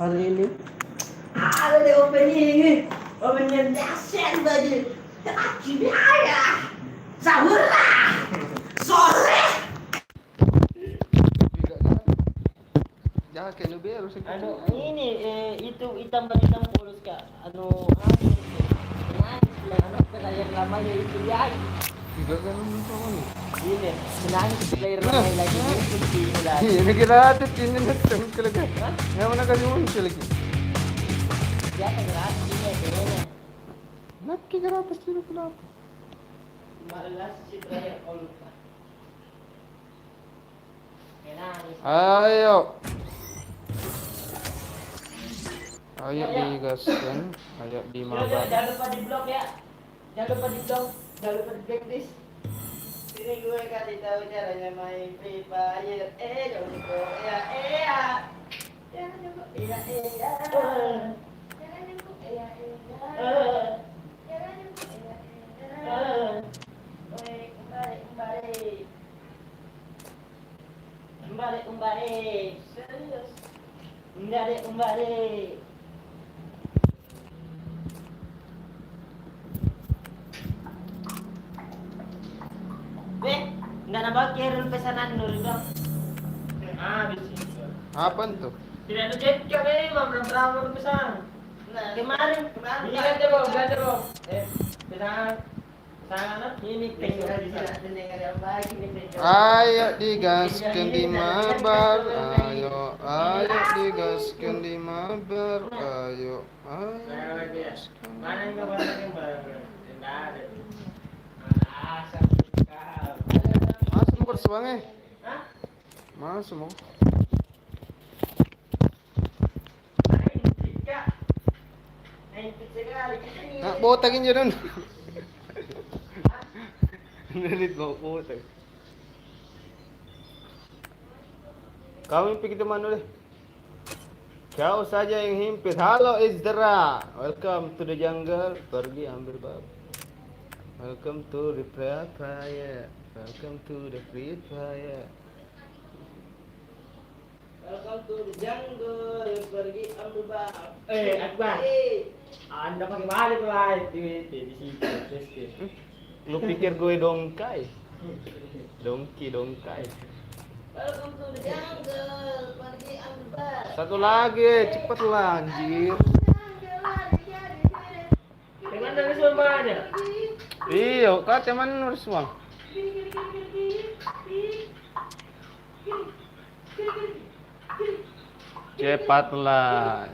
hari ini. Ada deh opening dahsyat tadi. Akhirnya sahur lah. Sore. Jangan kayak nubi harus Ini itu hitam polos kak. Yang namanya itu ya. Tidak kan sama nih. Ini senang player ramai lagi lagi. Ini kira ada ini nanti kelaga. Yang mana kali muncul lagi? Siapa gratis ini kayaknya. Nak kira apa sih kenapa? Malas si player all. Ayo. Ayo digaskan, ayo dimakan. Jangan lupa di blog ya. Jangan lupa di blog, jangan lupa di backlist. Ini gue kasih tahu caranya main Free Fire. Jangan lupa ya. Jangan lupa ya. Jangan lupa ya. Jangan lupa ya. Umbare. Serius. Umbare. Nggak nambah kirim pesanan dulu dong. Bisa. Apa tuh? Tidak ada jet kali, berapa pesan? Kemarin. Ini ganti bang. Pesanan ini Ayo digaskan di mabar. Ayo digaskan di mabar. Ayo. Mana yang kabar yang baru? Tidak ada. Masuk mau bersuang Hah? Masuk mau. Nak botagin dyan nun. Nalit mo botag. Kami pikir teman ulit. Kau saja yang himpit. Halo Izdra. Welcome to the jungle. Pergi ambil bab. Welcome to the fire. Welcome to the free fire. Welcome to the jungle. Pergi ambil bab. Akbar. Anda pakai balik lah di situ. Lu pikir gue dongkai? Dongkai. Welcome to the jungle. Pergi ambil bab. Satu lagi, cepet lah anjir. Dengan dari sumpahnya. Iya, kau cuman harus uang. Cepatlah.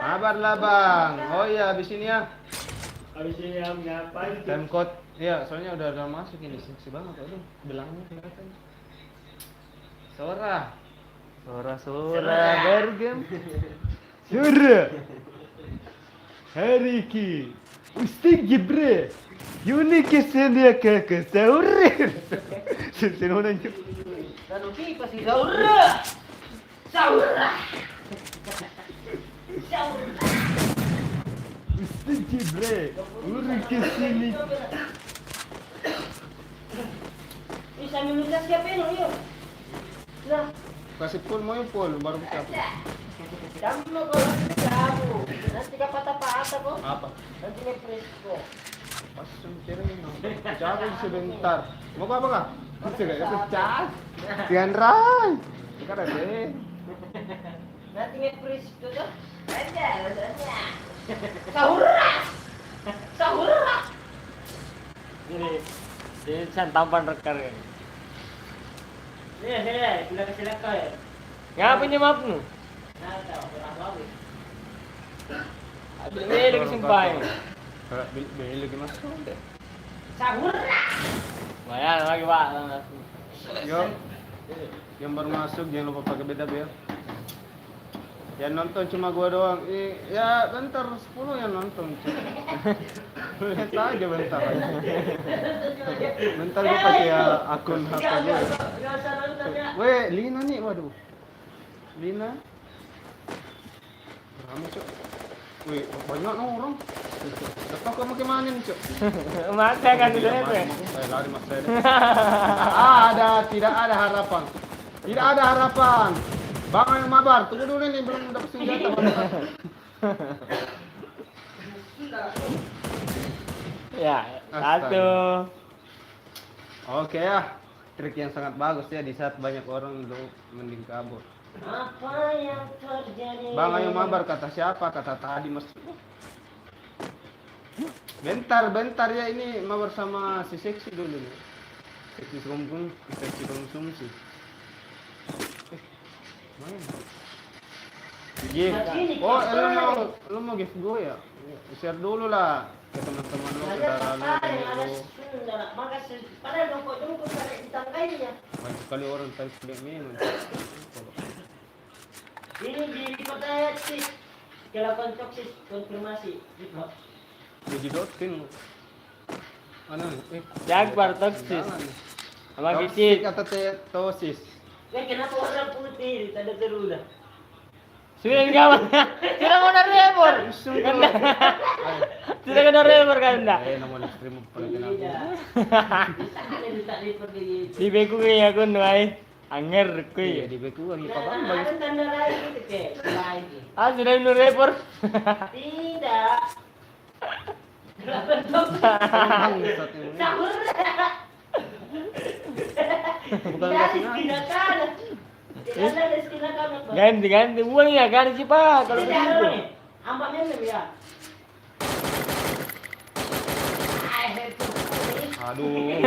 Kabarlah bang. Oh iya, habis ini ya. Habis ini yang ngapain? Time code. Iya, soalnya udah masuk ini seksi banget tuh. Belangnya kelihatan. Sora bergem. Sora. Hariki. Usti gibre. Yuni kesendia ke saurin. Sino nanya. Lalu pasti saura. Usti gibre. Uri kesini. Bisa minum siapa ini yuk? Nah, Kasih full mau yang full baru buka. kamu mau kalau kamu nanti ka patah-patah kok. Apa? Nanti may press ko. Pas sumpirin mo. Jago sebentar. Mau apa kah? Bisa gak? Pecah. Tian rai. Sekarang deh. Nanti may press ko to. Ada. Sahura. Ini santapan rekar kan. Sila ka eh. Nga penyebab nu? Nada, orang lawi. Beli lagi sumpah. Beli lagi masuk deh. Sahura. Bayar lagi pak. Yang baru masuk jangan lupa pakai beda biar. Yang nonton cuma gua doang. Ya bentar 10 yang nonton. Lihat aja bentar. Bentar gua pakai akun HP gua. Weh, Lina nih, waduh. Lina. Kamu cok. Wih, banyak orang. Datang ke mana nih, Cok? Masa kan dulu Iya, ya. Saya lari Mas Rene. Tidak ada harapan. Tidak ada harapan. Bang yang mabar, tunggu dulu nih belum dapat senjata. Ya, satu. Oke ya. Trik yang sangat bagus ya di saat banyak orang itu mending kabur. Apa yang terjadi? Bang ayo mabar kata siapa? Kata tadi Mas. Bentar ya ini mabar sama si seksi dulu nih. Seksi konsumsi. Main. Gift. Oh, lu mau gift gue ya? Share dulu lah ke teman-teman lu, saudara lu, temen lu. Padahal dongkok ada di tangganya. Banyak sekali orang tadi sudah minum. Ini di kota sih. Dilakukan toksis konfirmasi. Dijidotin. Ano? Jaguar toksis. Sama Toksik kicit. atau tosis? Kenapa warna putih? Tanda terulah. Sudah kawan. Sudah mau rebor. Sudah kena rebor kan enggak? Namun ekstrim pala Di beku ya kun wai. Anger kuy. di beku lagi Ada bagus. tanda lain gitu ke. Lagi. Ah sudah minum rebor. Tidak. Sahur. Bukan Tidak kasih digunakan. Tidak ada digunakan. Ganti uang ya kan sih Pak kalau Tidak ada begitu. nih. Ambaknya nih ya. Aduh.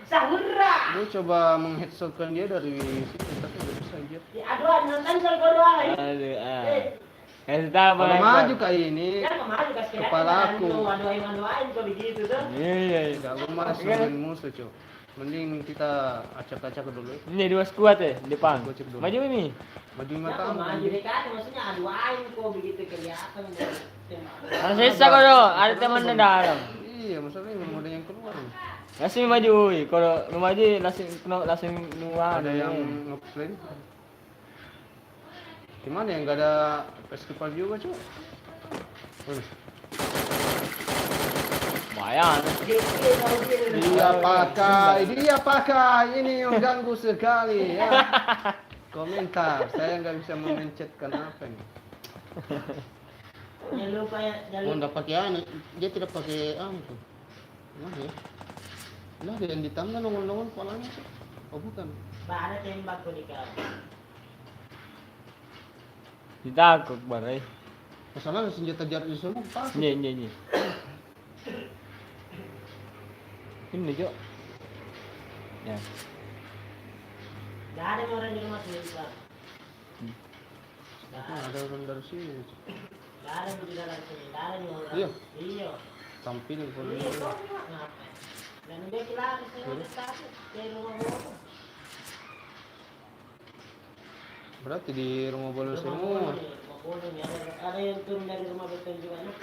Sahurra. Lu coba mengheadshotkan dia dari situ tapi nggak bisa aja. Aduh, nonton kalau doang. Aduh ah. Kasih tahu Bang Kalau Ekbar. maju kayak ini, Ya kemarin kasih Kepala aku. Doain kalau begitu tuh. Iya. nggak gue malas main musuh cok. Mending kita acak-acak dulu. Ini dua squad ya depan. Gua cek dulu. Maju ini. Maju Ya mata. maju dekat maksudnya aduain kok begitu kelihatan. Sisa kalau ada teman di dalam. Iya, masalahnya memang ada yang keluar. Langsung maju, kalau maju langsung keluar. Ada yang ngeplay. Gimana ya nggak ada festival juga cok? Lumayan. Dia pakai ini yang ganggu sekali ya. Komentar, saya nggak bisa memencetkan apa nih. Jangan lupa ya, Oh, nggak pakai anu, dia tidak pakai anu tuh. Mana ya? Lah ada yang ditambah nongol-nongol kepalanya tuh. Oh bukan. ada tembak kok di kau. Ditakut barai. Masalahnya senjata jarak di sana pas. Iya. Ini Jo. Ya. Gak ada orang di rumah sendiri Pak. Ada orang dari sini. Gak ada di dalam sini, gak ada di orang. Iya. Iya. Tampil kalau Iya, kok ngapa? Dan dia kira saya udah takut dari rumah bolu. berarti di rumah bolu Rumah semua. bolu nih, rumah bolu nih. Ada yang turun dari rumah beton juga nih.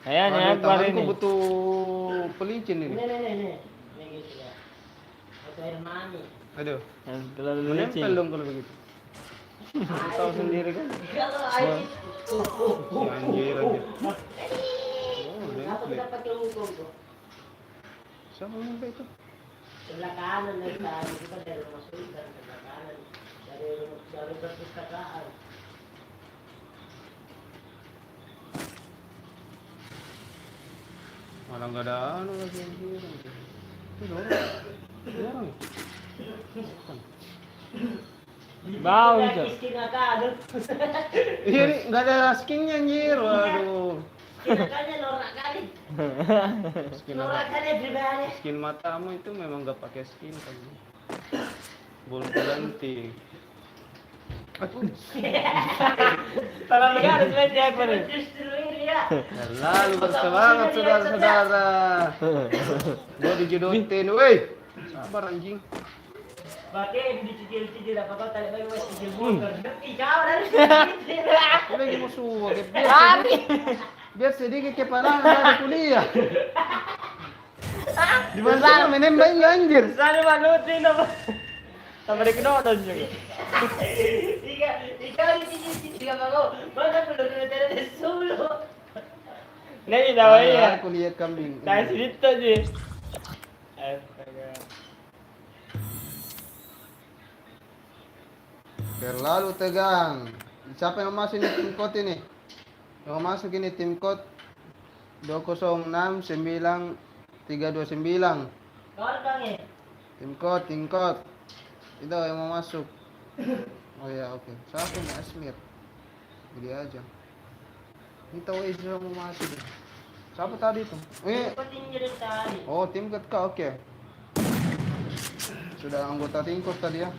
Kayaknya Akbar Tanganku ini. butuh pelicin ini. Ini. Ini gitu ya. Itu air mani. Aduh. Yang terlalu Menempel licin. dong kalau begitu. Tahu sendiri kan? Kalau air Anjir. Oh, apa nempel. kita pakai hukum tuh? Siapa yang nempel itu? Sebelah kanan dari tadi kita dari rumah sultan sebelah kanan dari perpustakaan. Malah nggak ada anu lagi yang hilang. Itu orang. Orang. Bukan. Bau itu. Istilah kadut. Iya nih, nggak ada skinnya anjir. Waduh. Kira-kira norak kali. Skin Norak apa? kali pribadi. Skin matamu itu memang nggak pakai skin kan. Bulu ganti. Terlalu garis lagi Akbar ini. Justru ini ya. Lalu bersemangat saudara-saudara. Gua dijodohin, woi. Sabar anjing. Pakai dicicil-cicil apa kau tadi bagi masih cicil motor. Kau dari Lagi musuh, biar sedikit kepalangan dari kuliah. Di mana menembak ini anjir? Sana malutin apa? Sama di kenodon juga. Ikaw tiga ako. Bakit mo nagkakita na solo? Nani daw ya. Aku lihat kambing. Kasih dito sih. Astaga. Terlalu tegang. Siapa yang masuk ini tim code ini? Yang masuk ini tim code 2069 Kawal kang eh. Tim code. Itu yang mau masuk. Oh ya, oke. Siapa yang Asmir? Dia aja. Ini tahu Israel mau masuk. Siapa tadi tuh? Patingin rin tali. Oh, tim code kah? Oke. Sudah anggota tim code tadi ya.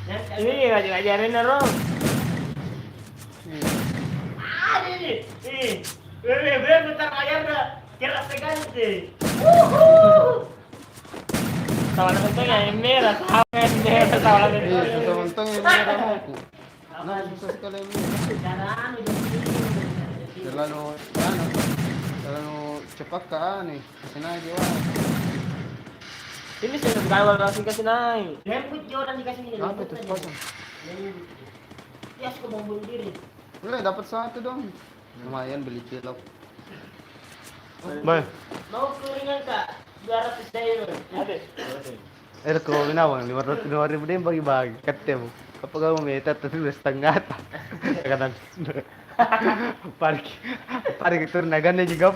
Ini ngajarin orang. Ini. Bener bentar aja udah kira seganti. Sama naman yang merah, sama yang merah, sama naman Iya, susah untung ini merah aku. Nah, susah sekali ini. Karena Terlalu cepat ke nih. Kasih aja wah. Ini sudah kawal langsung kasih naik. lembut dia orang dikasih ini. Apa itu sepasang? Dia suka mau bunuh diri. Boleh dapat satu dong. Lumayan beli cilok. Baik. Mau kuringan kak? 200 euro. Ada. Ko binawang 500 din bagi-bagi. Ketemu. Kapag ako may tatlo setengah. Kadang parang ito na ganun juga.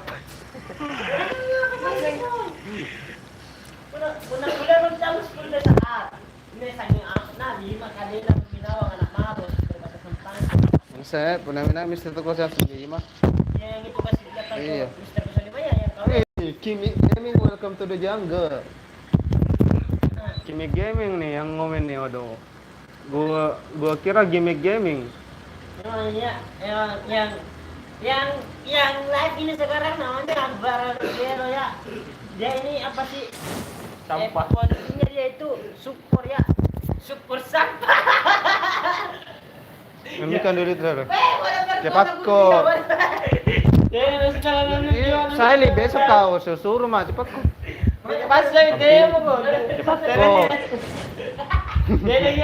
Una magtapos ko na saat. Ini saking anak na, di makadila mo ginawang anak mabos. Pagkata ng pangit. Saya pernah Mr. Toko sa Sugima. Yang itu kasi datang Iya. ko, Mr. Kusalima yan, yang kawin. Kimi Gaming, welcome to the jungle. Kimi Gaming nih yang ngomen nih, waduh. Gua kira gimmick gaming. Yang live ini sekarang namanya Akbar Zero ya. Dia ini apa sih? Sampah. Posisinya dia itu support ya. Support sampah. Membikan dulu terus. Cepat Cepat kok. Iya, Saya li besok kau suruh mah cepat kok. Pas lagi demo kok. Cepat kok. Dia lagi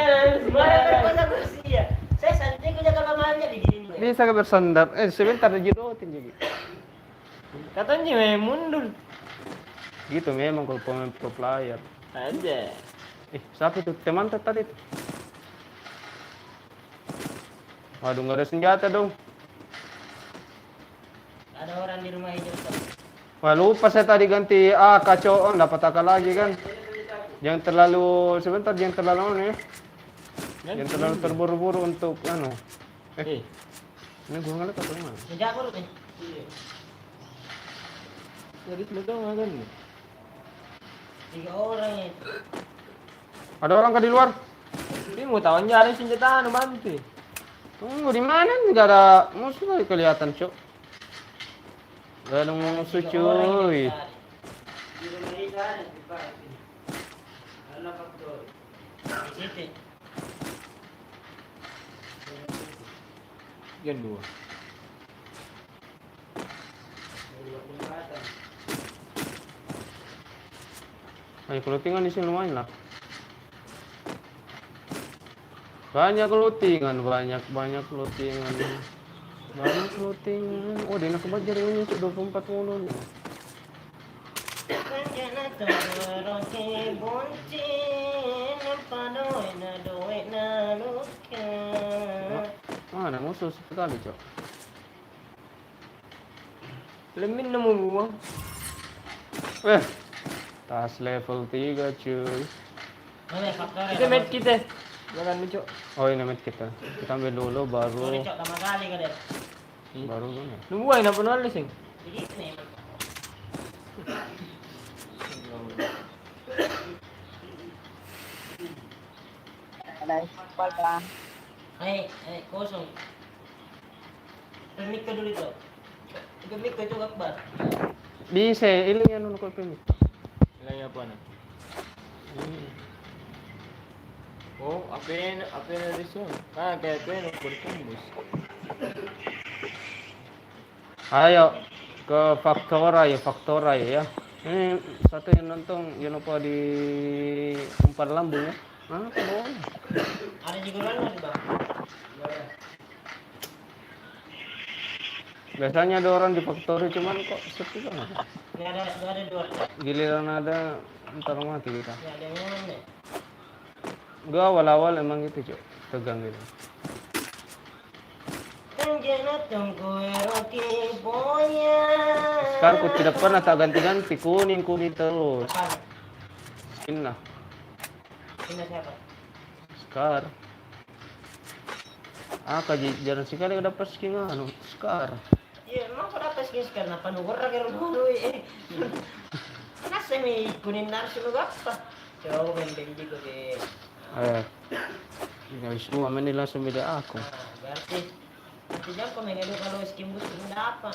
Mana bersih ya? Saya santai ko jaga mamanya di gini. Bisa ka bersandar. Sebentar aja rutin jadi. Katanya may mundur. Gitu memang kalau pemain pro player. Aja. Siapa itu? Teman tadi. Waduh, nggak ada senjata dong. Ada orang di rumah ini. Wah, lupa saya tadi ganti kacau dapat AK lagi kan. Jangan terlalu sebentar, jangan terlalu jangan terlalu terburu-buru untuk ini gua ngeliat apa mana? Sejak aku nih. Jadi betul nggak kan? 3 orang ya. Ada orang kan di luar? Ini mau tahu nyari senjata anu bantu. Tunggu di mana? Nggak ada musuh lagi kelihatan, Cok. Nggak ada musuh, cuy. Di rumah ini ada di Pak. Anak faktor. Di situ. Yan dua. Ayo clothingan di sini lumayan lah. Banyak clothingan. Banyak clothingan. Banyak clothingan. Oh, dia nak kebajar ini untuk 24 mulu nih. Mana musuh sekali, Cok. Lemin nemu gua. Tas level 3, cuy. Mana faktor? Kita med kita. Jangan lucu. Oh, ini med kita. Kita ambil dulu baru Cok lama kali kan ya. baru gini. Nunggu aja napa nulis sing. Jadi nih. Ada impal kan? Kosong. Permit ka dulu itu. Permit ka itu Akbar. Bisa, ilang yan ko permit. Ilangnya apa na? Oh, apen na diso. Kaya apen ko bus. Ayo. ke Faktora ya. Ini satu yang nonton jangan lupa di umpan lambung ya. Apa boleh? Ada juga lagi bang. Biasanya ada orang di Faktori cuman kok sepi banget. Nggak ada dua. Giliran ada ntar mati kita. Nggak ada yang ngomong deh. Gua awal-awal emang gitu cok, tegang gitu. Sekarang aku tidak pernah tak ganti-ganti kuning terus. Apaan? Skin lah. Ini siapa? Scar. Jarang sekali aku dapat skin Scar. Iya, emang kau dapat skin sekarang apa nu gorra kero dulu Nasa may kunin na sino gapa. So, bendeng dito ke. Guys, semua nila sumida ako. Berarti jangan kau mengedu kalau skin bus sudah apa?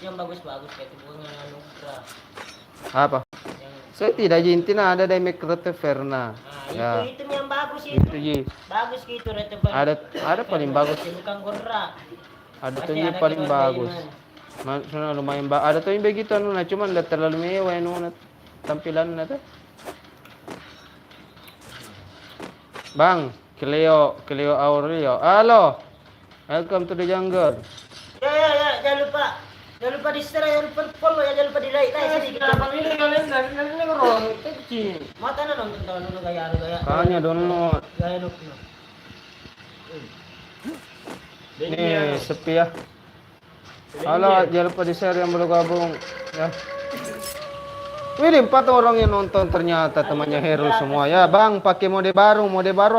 Yang bagus-bagus kayak tubuhnya anu Apa? Saya tidak jintin ada Demek Verna. Nah, itu yang bagus itu. Ji. Bagus gitu Rete. Ada paling bagus. Bukan gorra. Ada tuh yang paling bagus. Maksudnya lumayan ada tuh yang begitu nah cuman enggak terlalu mewah tampilan tuh. Bang, Cleo Aurelio. Halo. Welcome to the jungle. Ya, jangan lupa di-share, jangan lupa follow ya, jangan lupa di-like sini kita. Ini kalian dari ngeron, kecil. Mata na nonton tahu nu gaya. Kayaknya download. Gaya nu. Nih, sepi ya. Halo, jangan lupa di-share yang baru gabung ya. Wih, 4 orang yang nonton ternyata temannya Heru semua ya. Bang, pakai mode baru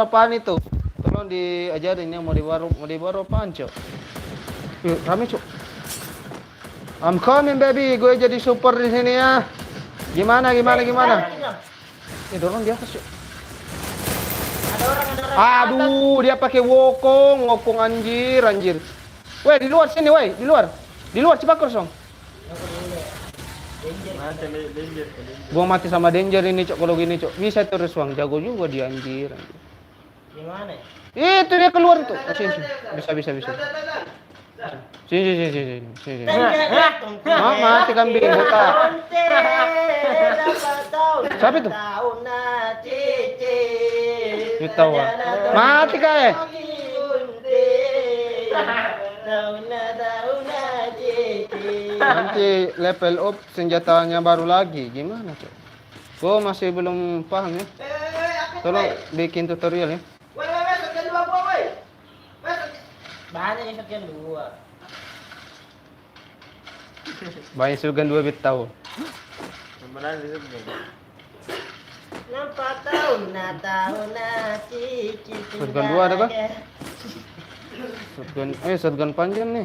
apaan itu? Tolong diajarin ya mode baru apaan, Cok? Yuk, rame, Cok. I'm coming baby, gue jadi super di sini ya. Gimana? Ini dorong di atas, Cok. Ada orang. Aduh, dia pakai wokong anjir. Weh, di luar sini, weh, di luar cepat kosong. Danger. Gua mati sama danger ini, Cok, kalau gini, Cok. Bisa terus, Bang. Jago juga dia anjir. Gimana? Itu dia keluar tuh. Sini. Bisa. Sini. Mati kambing buta. Siapa itu? Tahu. Mati kae. Nanti level up senjatanya baru lagi. Gimana, Cok? Gua masih belum paham ya. Tolong bikin tutorial ya. Woi, shotgun 2 gua, woi. Banyak yang shotgun 2. Banyak surgan 2 bit tahu. Sebenarnya di sini. Nampak tahun cici. Shotgun 2 ada, Bang? Shotgun panjang nih.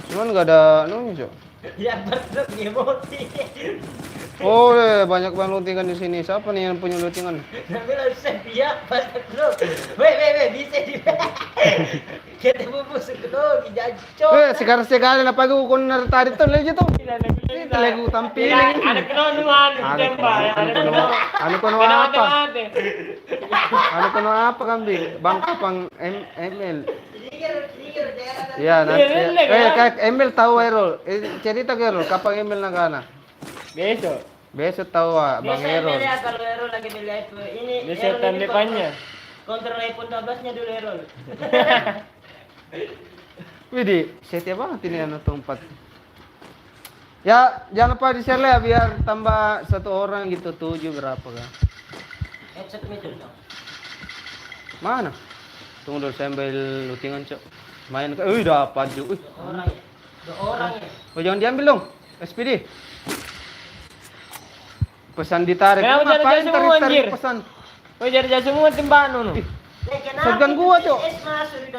Cuman nggak ada anunya, Cok. Ya betul dia moti. Oh, banyak banget lootingan di sini. Siapa nih yang punya lootingan? Tapi lah siap betul. Weh, bisa di. Kita bubus kedua jancok. Sekali apa gue kun tadi tuh lagi tuh. Itu lagi tampil. Ada kenonuan tembak. Anu kono apa? Anu kono apa kambing? Bang Kapang ML. Ya, nanti. Kayak ML tahu Errol. Cerita ke Errol, Kapang ML nagana. Besok tahu Bang Errol. Biasa kalau Errol lagi beli iPhone. Ini Setan depannya. Kontrol iPhone 12-nya dulu Errol. Widih, setia banget ini anak tempat. Ya, jangan lupa di-share ya biar tambah 1 orang gitu 7 berapa kan? Headset middle dong. Mana? Tunggu dulu saya ambil lootingan, Cok. Main ke. Dapat juga. Dua orang ya. Oh, jangan diambil dong. SPD. Pesan ditarik. Kenapa Ngapain jadi semua, anjir? pesan? Jadi semua tembak nu. Shotgun gua, Cok.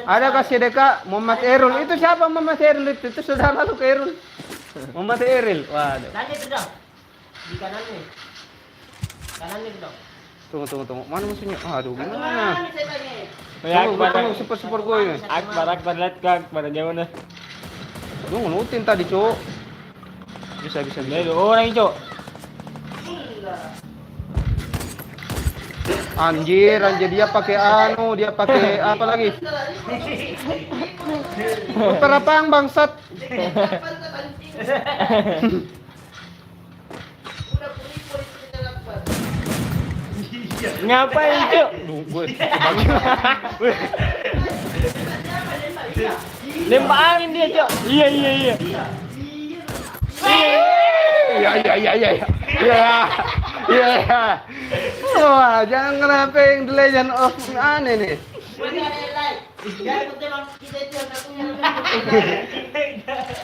Ada kasih deka Muhammad Erul. Itu siapa Muhammad Erul itu? Itu saudara lu ke Erul. Muhammad Eril. Waduh. Lanjut dong. Di kanan nih. Kanan nih dong. Tunggu. Mana musuhnya? Aduh, gimana? Ya, Tunggu, super gue ini. Akbar lihat ke pada jauh nih. Lu ngelutin tadi, Cok. Bisa. Ada orang, Cok. Anjir, dia pakai anu, dia pakai apa lagi? Putar apaan bangsat? Ngapain, Cuk? Lempar angin dia, Cuk. Iya. Iya. Wah, jangan ngerapin The Legend of aneh nih.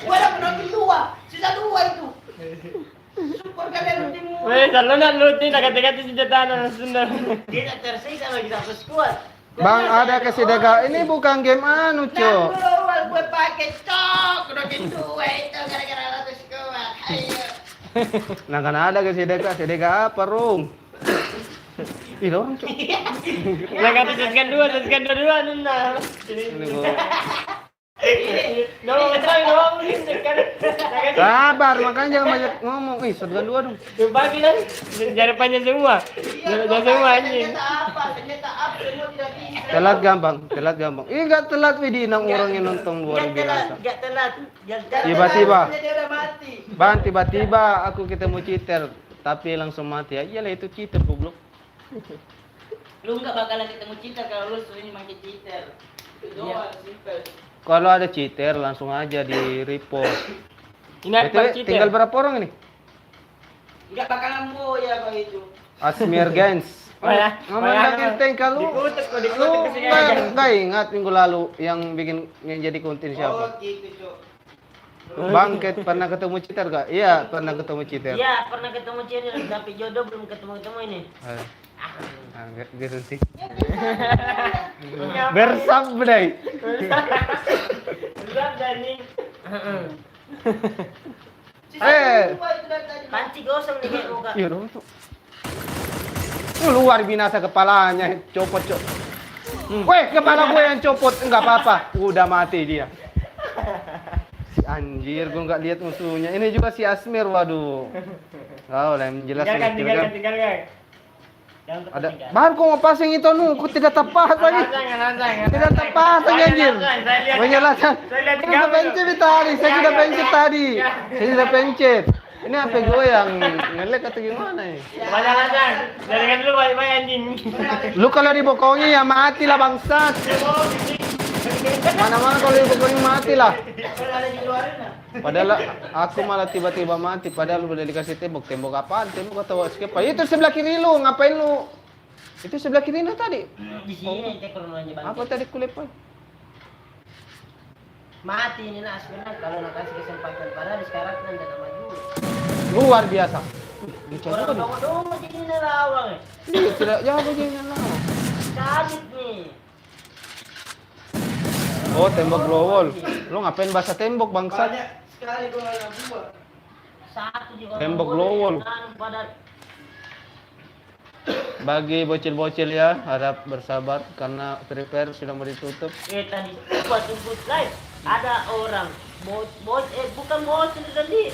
Wala pernah dua, sisa dua itu. Super kalian ultimo. Weh, salunan lutin agak-agak senjata na sundal. Kita tersisa lagi satu squad. Bang, ada kasih dega. Ini bukan game anu, Cok. Awal gue pakai cok, udah dua itu gara-gara satu squad. Ayo. Nah, kan ada kasih dega apa, Rum? Ih, orang, Cok. Nah, kata seskan dua nunda. Ini gua. Doang kan. Sabar, makanya jangan banyak ngomong. Ih, shotgun 2 dong. Bagi kan jadi panjang semua. Jadi semua anjing. Ternyata apa semua tidak bisa. Telat gampang. Ih, enggak telat Widi nang orang yang nonton luar biasa. Enggak telat. Tiba-tiba. Dia udah mati. Bang, tiba-tiba aku ketemu cheater, tapi langsung mati. Ya iyalah itu cheater goblok. Lu enggak bakalan ketemu cheater kalau lu sering main cheater. Itu doang simple. Kalau ada cheater langsung aja di report. Ini apa cheater? Tinggal berapa orang ini? Enggak bakalan mau ya kalau itu. Asmir Gens. Ngomong tank kalau lu nggak ingat minggu lalu yang jadi konten siapa? Oh gitu, Cok. Bangket pernah ketemu cheater gak? Iya, pernah ketemu cheater. Iya, pernah ketemu cheater tapi jodoh belum ketemu ini. Gitu sih. Bersab deh. Panci gosong nih kayak muka. Iya dong. Luar binasa kepalanya, copot. Weh, kepala gue yang copot, enggak apa-apa. Udah mati dia. Si anjir, gue nggak lihat musuhnya. Ini juga si Asmir, waduh. Oh, lah menjelaskan. Tinggalkan. Ada. Bahan kok ngepasang itu kok tidak tepat lagi. Tidak tepat anjir. Menjelaskan. Saya sudah pencet tadi. Saya sudah pencet. Ini apa gue yang ngelek atau gimana ya? Banyak dari kan dulu banyak anjing. Lu kalau dibokongi ya mati lah bangsat. Mana-mana kalau dibokongi mati lah. Padahal aku malah tiba-tiba mati. Padahal udah dikasih tembok. Tembok apaan? Tembok atau escape? Itu sebelah kiri lu. Ngapain lu? Itu sebelah kiri lu tadi. Di sini cek kronologi bang. Apa tadi kulipan? Mati ini nah sebenarnya kalau nak kasih kesempatan padahal sekarang kan udah maju. Luar biasa. Bicara Orang kan? dong macam ini lawang. Iya, tidak jauh begini lah. Sabit nih. Oh, tembok glowwall. Lu ngapain bahasa tembok bangsat? Banyak sekali gua yang buat. Satu juga. Tembok glowwall. Bagi bocil-bocil ya, harap bersabar karena prepare sudah mau ditutup. Tadi waktu put live ada orang bukan bocil tadi.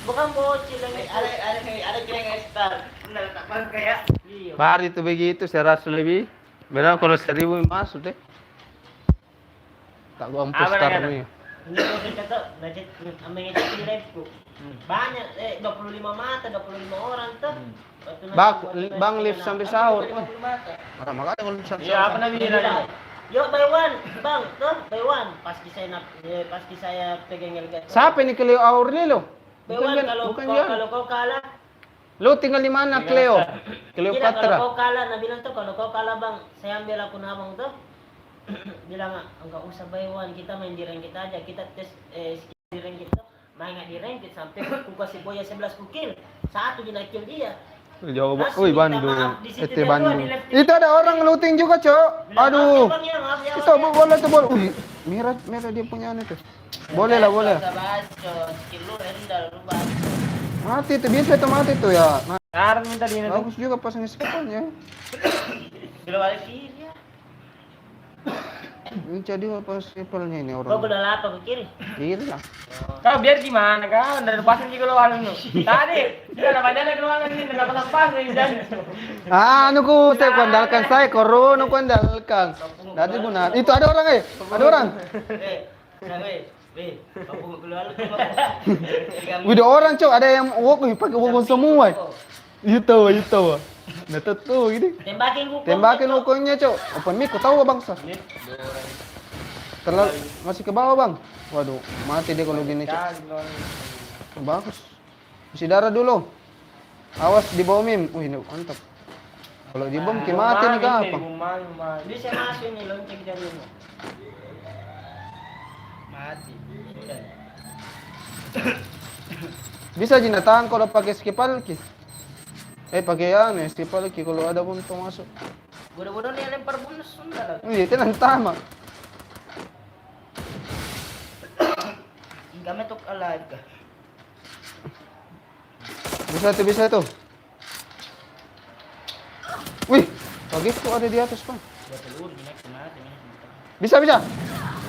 Bukan bocil lagi. Ada kira star. Benar tak pakai ya. Iya. Bar itu begitu 100 lebih. Benar kalau 1000 masuk deh. Tak gua ampus star nih. Ini bocil kata budget ambil di live ku. Banyak 25 mata, 25 orang tuh. Bang lift sampai sahur. Orang makanya kalau sampai Iya, apa nabi bilang? Yuk by one, bang, tuh by one. Pasti saya pegang harga. Siapa ini Cleo Aur nih lo? By one kalau kau kalah. Lo tinggal di mana Cleo? Cleopatra. Kalau kau kalah, nah bilang tuh kalau kau kalah bang, saya ambil akun abang tuh. Bilang enggak usah by one, kita main di rank kita aja, kita tes di rank kita. Main di rank sampai ku kasih boya 11 kill. Satu di kill dia. Jauh banget. Wih, Bandung. Itu Bandung. Itu ada orang looting juga, Cok. Aduh. Itu boleh tuh, boleh. Wih, merah dia punya anu tuh. Boleh lah, boleh. Mati tuh, biasa itu mati tuh ya. Sekarang minta di Bagus juga pasang skipannya. Bila balik kiri ya. Ini jadi apa sipelnya ini Kau orang? udah lapar ke kiri. Kiri lah. Kau biar gimana kau? Dari pasang juga keluar nu. Tadi kita ada banyak keluar ini enggak pasang ini dan. Ah, anu ku saya kandalkan saya koron ku andalkan. Nanti guna. Itu ada orang Ada orang. Kamu keluar lu. Udah orang cok, ada yang walk pakai walk semua. Itu. Nah tuh gini. Tembakin hukum. Tembakin hukumnya cok. Open mic, kau tahu bangsa. Terlalu masih ke bawah bang. Waduh, mati dia kalau gini cok. Bagus. Isi darah dulu. Awas di bawah mim. Wih, ini mantap. Kalau di bom mati nih gampang. Bisa masuk nih lonceng dari rumah. Mati. Bisa jinatan kalau pakai skipal ki. Pakai skipal ki kalau ada buntung masuk. Bodoh-bodoh nih lempar bonus sudah. Iya, itu yang tama. Kami tuh alive kah? Bisa tuh. Wih, bagus kok ada di atas bang. Dua telur gini mati. Bisa.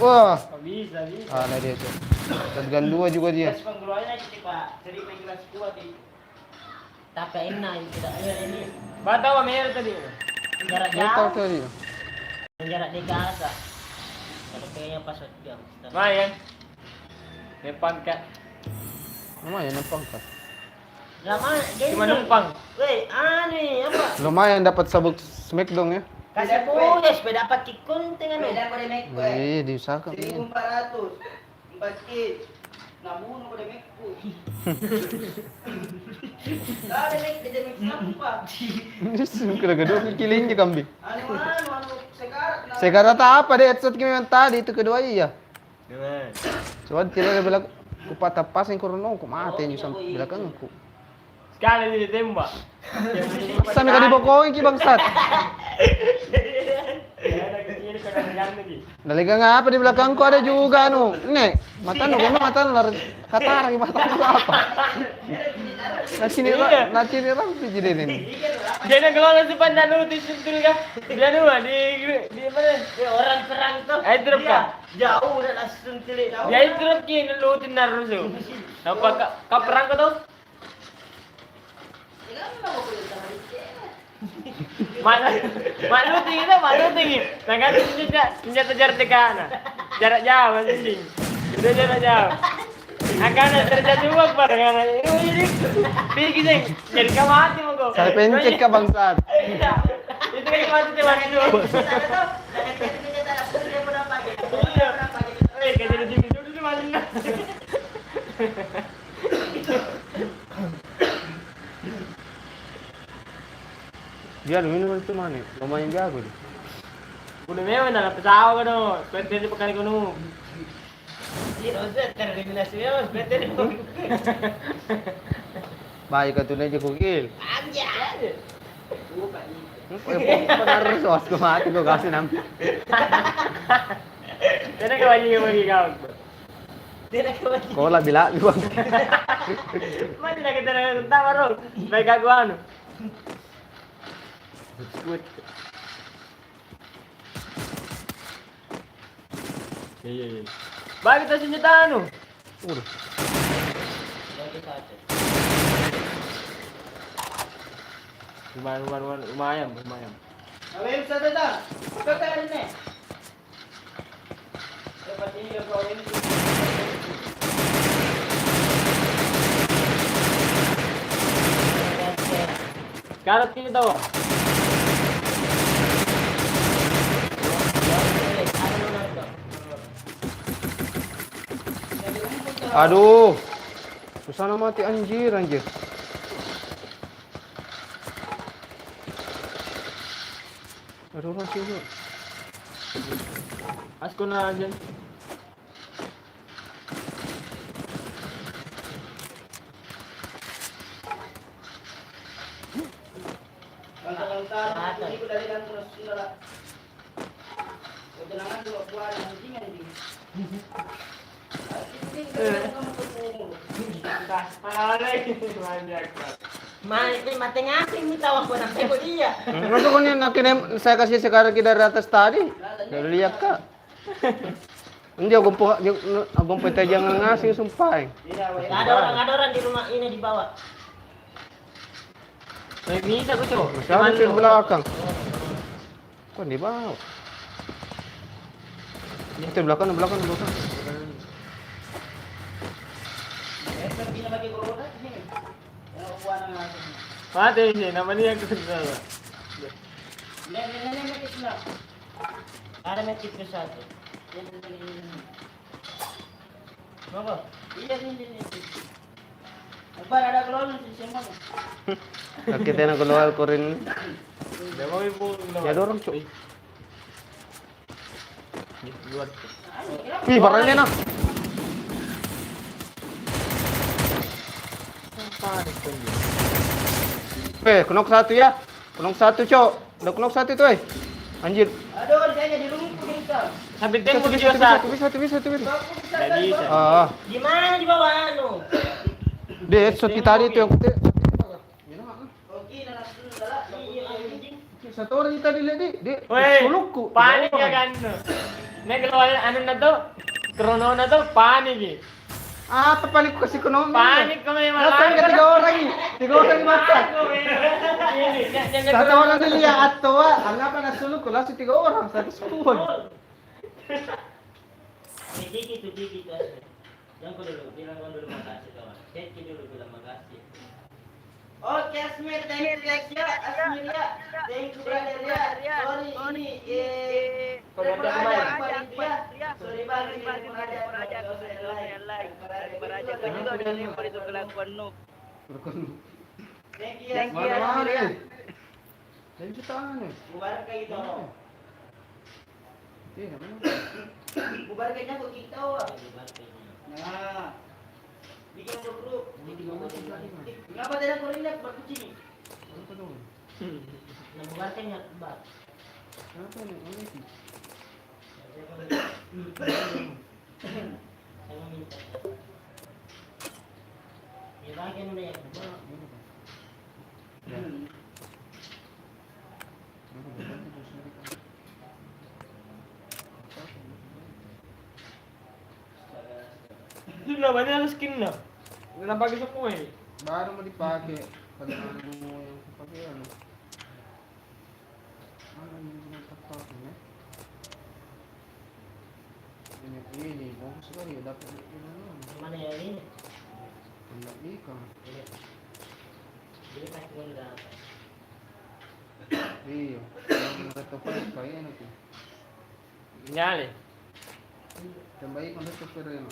Wah, Bisa. ada dia tuh. Dan dua juga dia. Tes pengeluarannya kita Pak. Jadi pengeluaran kuat di. Tapi enak tidak ada ini. Batawa mer tadi. Jarak Betul jauh. tadi. Jarak di casa. Kalau kayaknya pas jam. Mayan. Depan kak. Lumayan numpang kan. Lama jadi. Cuma numpang. Weh, aneh apa? Lumayan dapat sabuk smackdown ya. Kasih punya supaya dapat kikunting anu. Beda kode make Diusahakan. 1.400. 4 kit. Namun kode make ku. Ada make sampah. Kira kedua kiling di kambing. Anu sekarang. Sekarang tak apa deh, episode kami yang tadi itu kedua iya. Dengan. Coba tidak bilang ku patah pas yang kurang ku mati yang sampai belakang aku. Sekali ditembak. Sampai kali bokoin ki bangsat. Ada kecil kadang-kadang lagi. Daligang apa di belakangku ada juga anu. Nih, mata nu lar kata lagi mata nu apa? Nanti ni orang jadi ini. Jadi kalau si pandan lu disentul kah? Dia dua di mana? Orang perang tuh. Drop kah? Jauh udah langsung cilik. Dia drop ki lu tinar rusuh. Apa ka perang ka tuh? Malu tinggi. Tangan senjata jarak dekat jarak jauh anjing. Itu jarak jauh. Akan terjatuh barengan. Ini pergi jadi mati mau kau. Saya pencet ka bangsat. Itu kan mati cuma itu. Kerja di sini dulu mana? Dia minum itu mana? Lumayan jago dia. Udah mewah nak pesawat kan dong. Seperti di pekan ekonomi. Iya, Rozet karena diminasi ya, betul. Baik ka tunay ko kil. Anjay. Benar sos ko mati ko kasi nam. Jadi kau bagi kau. Dia nak kembali. Ko la bila bang. Mana nak kita nak tahu baru. Baik aku anu. Iya. Bagi kita senjata anu. Udah. Lumayan. Awil sa dada. Kata ini. Dapat ini ko ini. Karat ini tahu. Aduh. Susah mati anjir. Aduh orang sini. Asko na dyan. Bangsa-bangsa, hindi ko dali lang kung sunara. Huwag na nga, buwa ng hindingan din. Hindi ko dali lang kung Mati ngating minta ako ng tebo dia. Masa ko niya saya kasih sekarang kita atas tadi. Lihat kak. Hindi agong tayo jangan ngasih sumpah. Nggak ada orang di rumah ini di bawah. May bisa ko to. Masyado sa belakang. Kok di bawah? Itu belakang. Mati siya, naman niya ko sa Ada medkit ke satu. Monggo. Iya ini. Akbar ada keluar di sini mana? Kita na keluar ko rin. Hindi mo yung buong Ya dorong cuk. Luwad. Ih, barangnya na. Panik ko yun. Kunok satu ya. Kunok satu, Cok. Udah kunok satu tuh, Anjir. Aduh, kerjanya di rumah bisa. Sabi din mo dito sa... Bisa. Jadi, Ah, Di mana di bawah anu? deh, shot kita tadi itu yang kita. Oke, langsung salah. Satu orang kita dilihat di Wey, sulukku. panik ya kan? Naglawa, ano na to? Krono na to, panik eh. Ah, panik ko kasi kuno. Panik kami Nasaan ka tiga orang ini? Tiga orang di mata. Satu orang dilihat at tua. Anggap na suluk ko langsung tiga orang. Satu sepuluh. Dikit itu aja. Yang dulu, bilang dulu makasih kawan. Cek dulu bilang makasih. Oke, Asmir, thank you ya. Asmir ya. Thank you brother ya. Sorry ini Sorry banget ini pengajak Thank you ya. Mana ya? Dan jutaan nih. Bubar kayak gitu. Iya, mana? Bubar kayaknya kok kita wah. Nah. Bikin grup. Ngapa tidak korindak berkucing? Apa dong? Nah, bubarkan ya, Mbak. Apa nih? Ini sih. Saya minta. Ya, bagian udah ya. Itu labannya harus skin na. Napagis ako eh. Baru mau dipakai. Pada mau yang pakai ano. Ano yung tapak niya? Ini, bagus sekali ya dapat ini ano. Mana yang ini? Enggak ikan. Jadi pasti gua udah. Iya. Yang mereka pakai kayak nanti. Nyali. Tambahin ko na ito pero yun.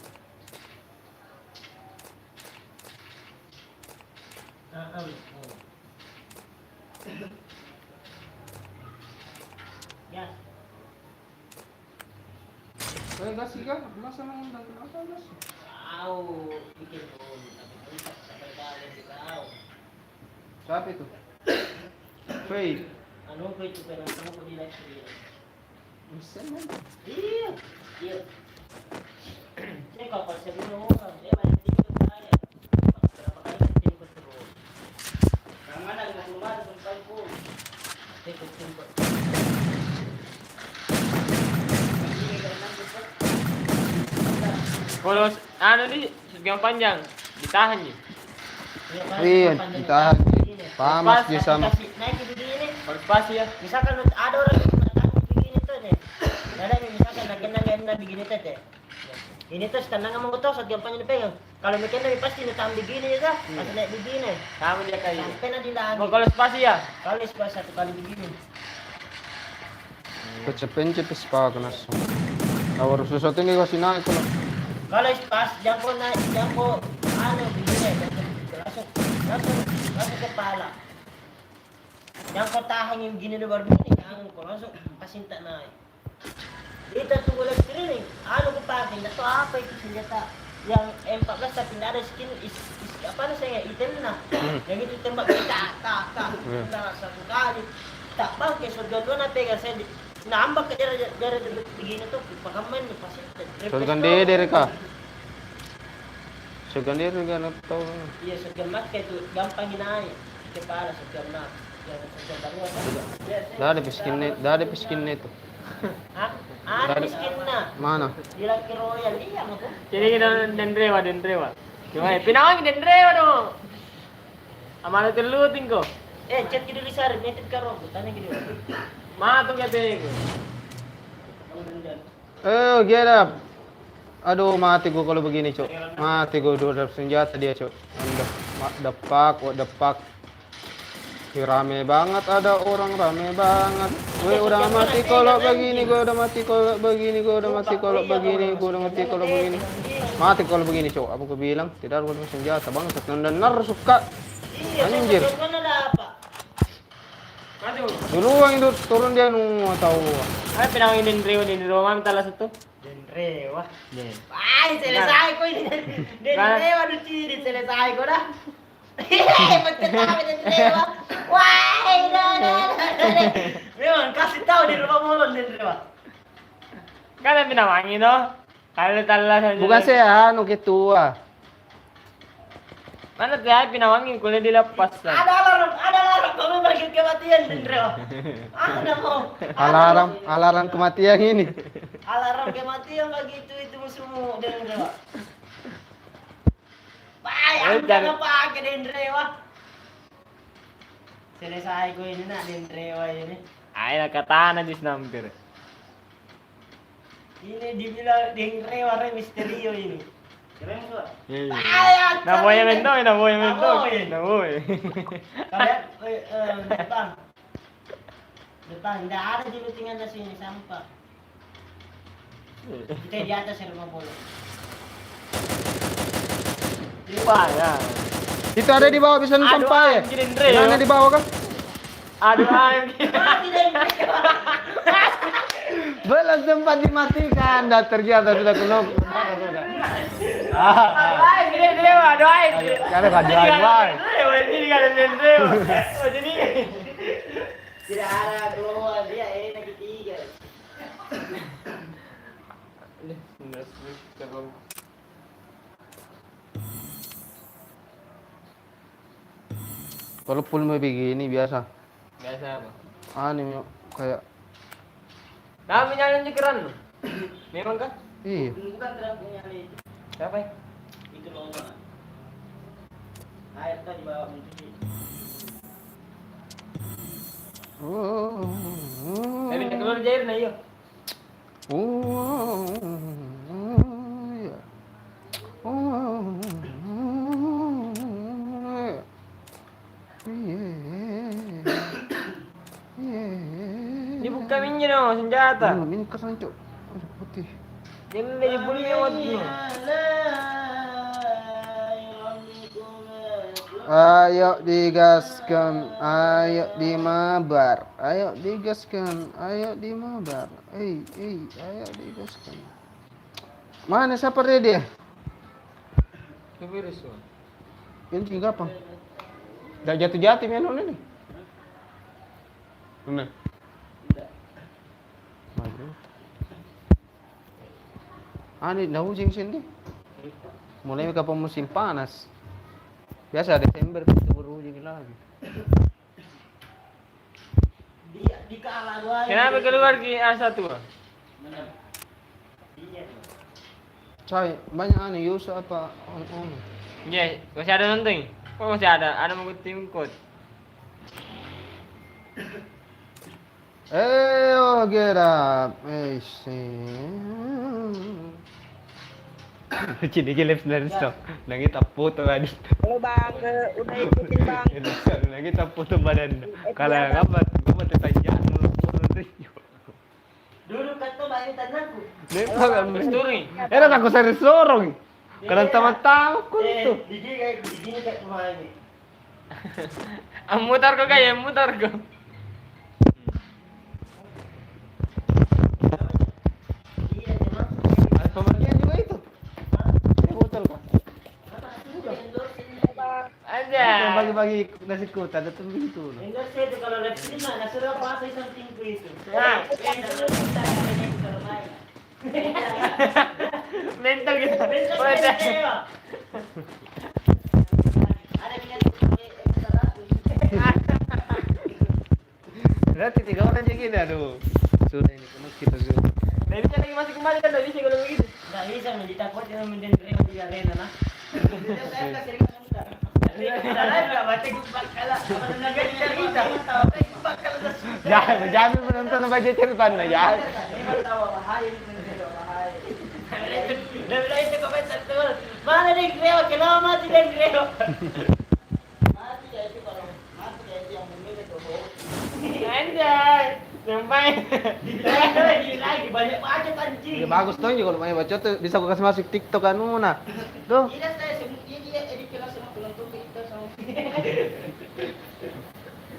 Ya. Kaya gas ka? Masa na yung apa gas? Tahu bikin pun tapi tak sampai kalian di tahu. Siapa itu? Faith. Anu ko itu pero kamu ko di live stream. Bisa man. Iya. Iya. Saya kalau pas sebelum orang dia main tinggi ke saya. Berapa kali tinggi ke terus. Yang mana di rumah di tempat pun. Saya ke tinggi. Kalau ano ni, sugang panjang, ditahan niyo. Iya, ditahan. Pamas dia sama. Naik ke begini. Kalau spasi ya. Misalkan ada orang yang menatang begini tuh deh. Ada yang misalkan nagenda begini tuh deh. Ini tuh tenang sama gue tuh saat gampangnya dipegang. Kalau mikirnya pasti natam begini ya, pasti naik begini. Sama dia kayo. Sampai nanti lagi. Kalau spasi ya. Kalau pas satu kali begini. Kecepin pa ka na so. Awar sesuatu ini kasi naik ko. Kalau pas jangko naik jangko ano begini langsung kepala. Jangko tahan yang begini baru begini angin ko langsung pasinta naik. Itu tuh boleh screening. Ano ko pakai, itu apa itu senjata yang M14 tapi tidak ada skin apa namanya item na. Yang itu tembak tak. Nah, satu kali tak pakai shotgun dua na pegang saya nambah ke dari begini tuh pakaman nih pasti. Shotgun dari ka. Shotgun dari ka na to. Iya shotgun mat kayak itu gampang naik kepala shotgun mat. Yang shotgun baru Dari piskin nito. Hah? Ano skin na? Mana? Di lang kay Royal. Iya mo ko. Jadi kita Dendrewa. Gimana? Pinawang Dendrewa dong. Amalo terluting ko. Chat kita di sar, netit ka ro. Tanya gitu. Mato katanya ko. Get up. Aduh, mati gua kalau begini, Cok. Mati gua udah senjata dia, Cok. What the fuck. Ih, rame banget, ada orang rame banget. Gue udah mati kalau begini, gue udah mati kalau begini, gue udah mati kalau begini, gue udah mati kalau begini. Mati kalau begini, Cok. Apa gue bilang? Tidak ada senjata, bangsat. Benar suka. Anjir. Mati mo. Duluan itu turun dia nunggu tahu. Ay, pinawang Dendrewa. Mami talas ito. Dendrewa. Ay, selesai ko ini. Dendrewa do ciri selesai ko na. Magkatawa Dendrewa. Why, no. Memang kasih tahu di rumah mulon Dendrewa. Kan pinawangin, no? Kalau talas aja. Bukan saya, anu gitu ah. Mana tayo pinawangin kulit dilepas lah. Ada alarm. Kamu bagi kematian Dendrewa. Ada mau. Alarm kematian ini. Alarm kematian bagi itu musuhmu Dendrewa. Bayang jangan pakai Dendrewa. Selesai ko ini nak Dendrewa ini. Ay, nakatana di snamper. Ini dibilang Dendrewa re misterio ini. Keren ko. Ayat. Naboy. Kalian depan tidak ada di lutingan na sini sampah. Kita di atas rumah bola. Ya. Itu ada di bawah bisa sampah ya? Mana di bawah kan? Aduh, Mati Dendrewa. Belum sempat dimatikan, dah ternyata sudah kelok. Ay, Dendrewa, doain. Ada kajian, Bang. Ini kan Dendrewa. Oh, jadi Tidak ada keluar dia enak ketiga. Kalau full mau begini biasa. biasa apa? Aneh kayak Kami nyalain jekeran lo. Memang kah? iya. Bukan terang punya itu. Siapa ya? Itu lomba. Air tadi bawa mencuci. Tapi nak keluar jair na iyo. Ini buka minyak dong senjata. Ini kesan cok. Putih. Jangan dari bulu yang waktu. Ayo digaskan, ayo dimabar, ayo digaskan, ayo dimabar. Ayo digaskan. Mana siapa dia? Kevirus tuh. Ini tinggal apa? Dah jatuh-jatuh menon ini. Mana? Ani dah hujan sini. Mulai ke musim panas. Biasa Desember itu berhujan lagi. Di kalah dua. Kenapa keluar ke A1? Cai, banyak aneh Yusa apa on. Iya, masih ada nonton. Kok masih ada? Ada mau tim code. Get up. Cini lips dari stop. Lagi tak foto tadi. Halo bang, udah ikutin bang. Lagi tak foto badan. Kalau ngabat, gua tertanya Dulu kan tuh main tanahku. Story. Era aku sering sorong. Kalau tamat-tamat tuh. Gigi kayak rumah ini. Mutar ko kaya, mutar ko. Iya, memang. Ada pemakaian juga itu. Hotel kok. Aja. Bagi-bagi nasi kuta ada tuh begitu. Enggak sih itu kalau lihat sini mah nggak suruh puasa somethingku itu. Nah. Mental kita. Ada. Ada minyak ekstra. Berarti 3 orang aja gini aduh. sudah ini penuh kita sudah. Nah, ini lagi masih kembali kan dari sih kalau begitu. Nggak bisa ditakutin sama Minden Reo di arena nah. Saya kasih kita. Kita live nggak baca gubak kalah. Apa tenaga kita? Gubak kalah. Jangan penonton baca cerita na ya. Ini tahu bahaya ini bahaya. Udah itu komentar tuh. Mana Den Reo? Kenapa mati Den Reo? Mati ya itu kalau mati ya itu yang memilih tuh. Anjay. Sampai. Lagi banyak banget anjing. Ya bagus tuh kalau main baca tuh bisa aku kasih masuk TikTok anu nah. Tuh. Tidak saya semua dia edit kelas sama penonton kita sama.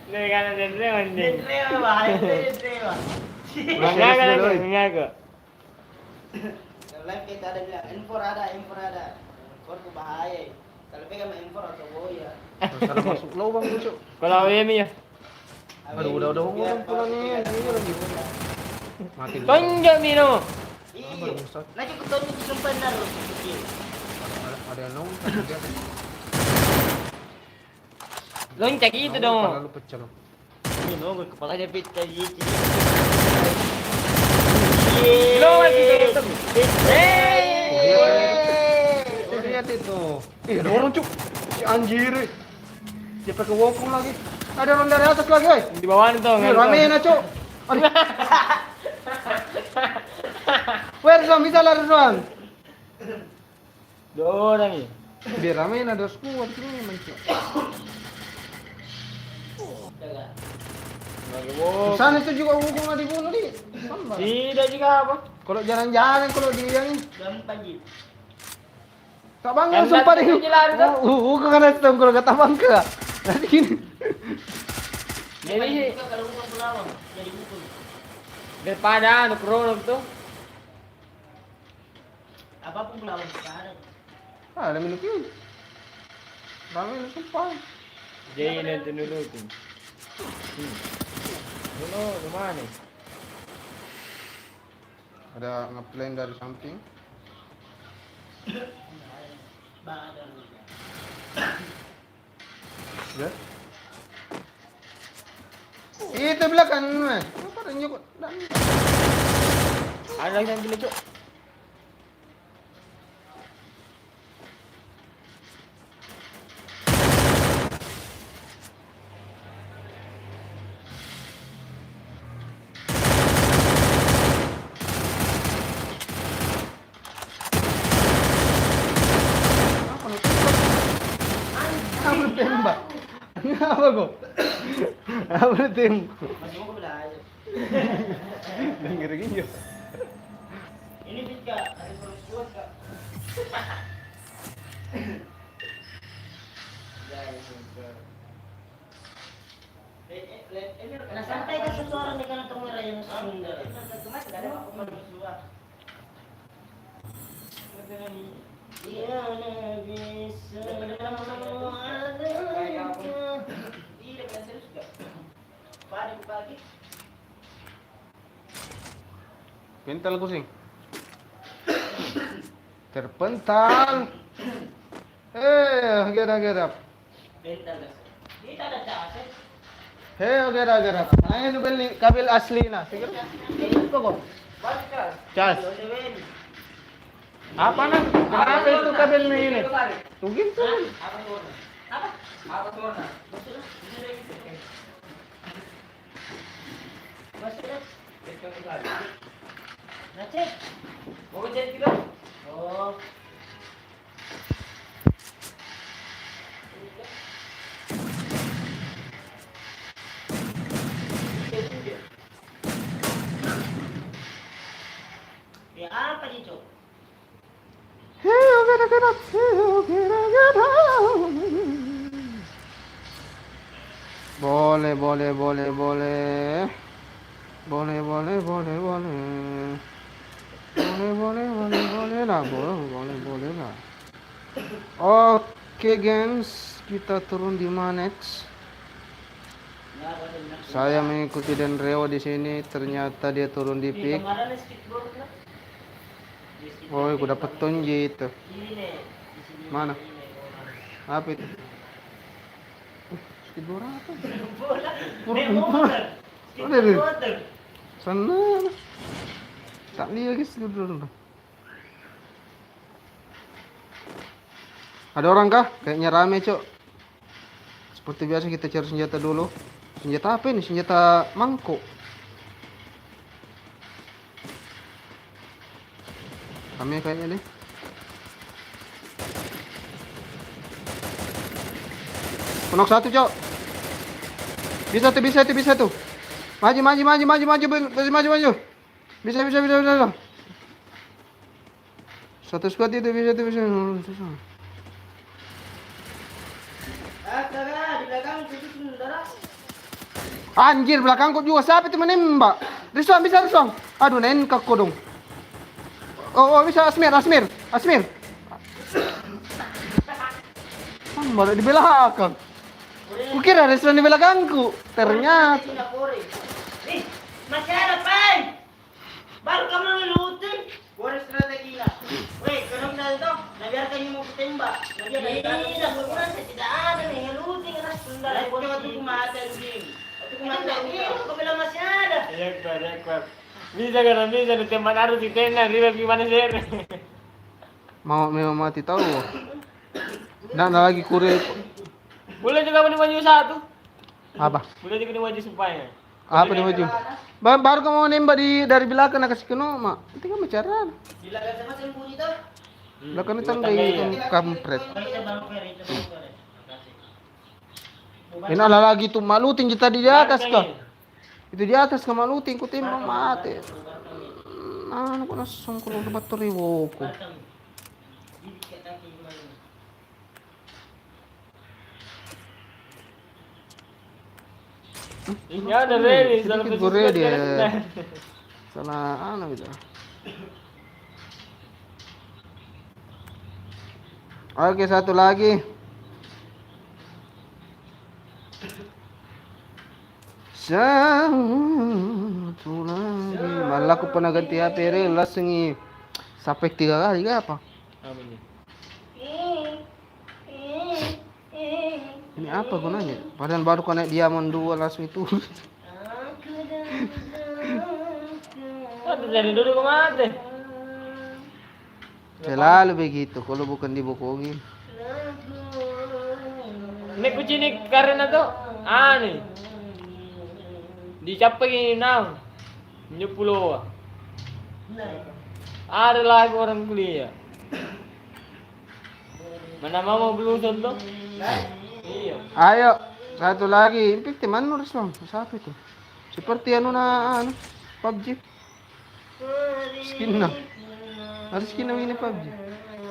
Nih kan ada Andre Den anjing. Reo bahaya Den Reo. Mengaku lagi, mengaku. Live kita ada bilang infor ada. Infor tuh bahaya. Kalau pegang infor atau boya. Salah masuk lubang busuk. Kalau Yemi ya. Aduh udah ngomong pula nih. Ini lagi. Mati. Tonjok Mino. Iya. Lagi kutonnya di sumpah naruh. Ada yang nongol. Loncak itu dong. Lalu pecah loh. Mino kepalanya pecah gitu. Lo itu. Lihat itu. Ada orang cuk. Si anjir. Dia pakai wokong lagi. Ada orang dari atas lagi, oi. Di bawah itu. Ih, rame na cuk. Aduh. Where Rizwan? Bisa lah Rizwan. Dua orang ya. Biar rame na ada squad sini mencuk. Sana itu juga wokong nggak dibunuh di. Tidak juga apa? Kalau jalan-jalan kalau dia nih. Gampang gitu. Tak bangga Kan sumpah tadi deh. itu jalan tuh. Kok kan ada kalau kata bangga. Nanti gini. Jadi sih Kalau bukan pelawang jadi buku. daripada anu krono tuh. Apapun pelawang kita ada. Ah, ada minum yun. Rame na sumpah. Jadi nanti nurutin. Dulu gimana? Ada nge-plan dari samping. Badan. Ya. Itu belakang mah. Apa ada nyokot? Ada lagi yang bilang cok. Apa tembak? Apa kok? Apa tembak? Masih mau belajar. Gini-gini. Ini Vika, ada perempuan kak. Nah santai kan seseorang di kanan kamera yang sunda. Ya Nabi sallallahu alaihi wasallam. Pagi. Pental kucing. Terpental. Gerap. Bentar guys. Kita ada cas. Gerap. Nah, ini kabel asli nah. Sige. Ito ko. Cas. Apa nah? Apa itu kabel ini? Tugin tuh. Nacek. Mau cek kita? Oh. Ya apa nih, Cok? Gerap. Boleh. Boleh lah. Oke, gengs, kita turun di Manex. Saya mengikuti Den Reo di sini, ternyata dia turun di Di Peak. kemarin skateboard lah. Oh, aku dapat tonji itu. Ini nih, di sini. Mana? Ini nih, Apa itu? Skateboard apa? bola. Bola. Nih, motor. Ada deh. Motor. Sana. Tak lihat guys dulu. Ada orang kah? Kayaknya rame, Cok. Seperti biasa kita cari senjata dulu. Senjata apa ini? Senjata mangkuk. Rame kayaknya deh. Penok satu, Cok. Bisa tuh. Maju. Maju. Bisa. Satu squad itu bisa. Astaga, di belakang itu saudara. Anjir, belakangku juga siapa itu menembak? Rizwan. Aduh, nenkak kau dong. Oh, bisa Asmir. Malah di belakang. Kukira Rizwan di belakangku. Ternyata. Nih, masih ada, Pai. Baru kamu ngelutin. Boleh strategi lah. Weh, kenapa dari itu? Nah, biarkan yang mau ketembak. Nah, dia dari tidak, saya tidak ada nih. Ngelutin, karena sebentar. Dari waktu kumata anjing. Waktu kumata Kau bilang masih ada. Ekor. Bisa ditembak harus ditendang, riba gimana sih? Memang mati tahu. Nah, lagi kurir. Boleh juga maju satu. Apa? Boleh juga maju supaya. Apa nih maju? Baru kamu nembak dari belakang nak kasih keno, mak. Itu kan bicara. Gila gak sama sembunyi tuh. Belakang itu tangga itu kampret. Ini ada lagi tuh maluting kita di atas kah? Itu di atas ke maluting ku tembak mati. Nah, aku langsung kalau dapat teriwoku. Ini ada ready, Sedikit gue ready ya. Salah gitu. Oke, satu lagi. Satu lagi. Malah aku pernah ganti HP langsung sampai 3 kali apa? Apa ini? Ini apa gunanya? Padahal baru connect diamond 2 langsung itu. Dari dulu kemana? Selalu begitu kalau bukan dibohongin. Ini kucing ini karena tuh aneh. Dicapek ini nang. Ini pulau. Ada lagi orang kuliah. Mana mau belusun tuh? Iya. Ayo, satu lagi. Ini mana nulis bang? Siapa itu? Seperti PUBG. Skin na. Harus skin na ini PUBG.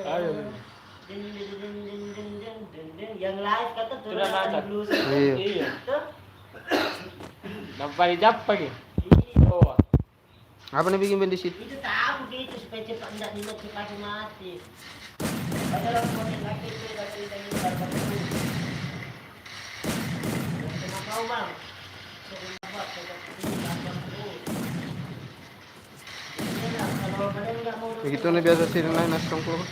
Ayo. Yang live kata tuh Sudah masak. Iya. Iya. Nampak dicapek ya? Oh. Apa nih bikin band di situ? Itu tahu gitu supaya cepat tidak dinot cepat mati. Padahal aku mau lagi itu dari dapat itu. Kenapa kau bang? Begitu nih biasa sih lain nasong keluar.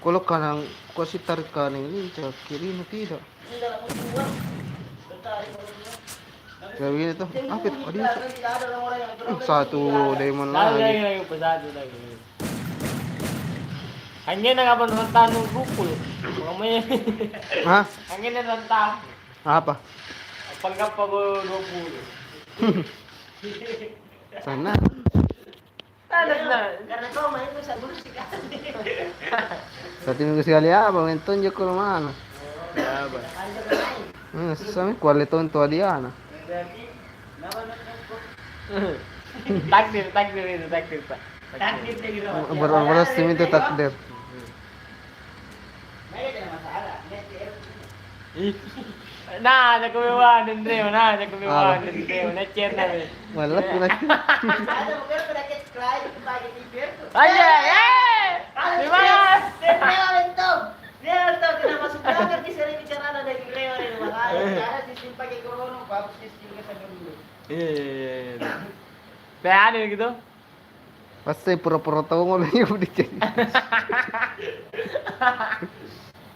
Kalau kadang kasih tarik kanan ini cak kiri tidak. Kayak begini tuh. Apa itu? Dia satu diamond lagi. Pesatu lagi. Hanya nang apa rentan rukul. Mamanya. Hah? Hanya rentan. Apa? Apakah pa 20? Sana. Karena kau main tuh sabun sekali. Satu minggu sekali apa? Main tunjuk ke mana? Apa? Sami kualitas untuk dia na. Takdir itu takdir pak. Takdir gitu. Beras itu takdir. Nah, ada kemewahan Andreo, ada kemewahan Andreo, necer na. Malah pula. Ada mungkin penyakit klien pakai tidur tuh. Aja, di mana? Dia bentuk. Dia tahu kenapa suka ngerti sering bicara ada yang lewat ini makanya. Ada sistem pakai corona, bagus sistem kita dulu. Iya. Teh ada gitu. Pasti pura-pura tahu ngomongnya udah jadi.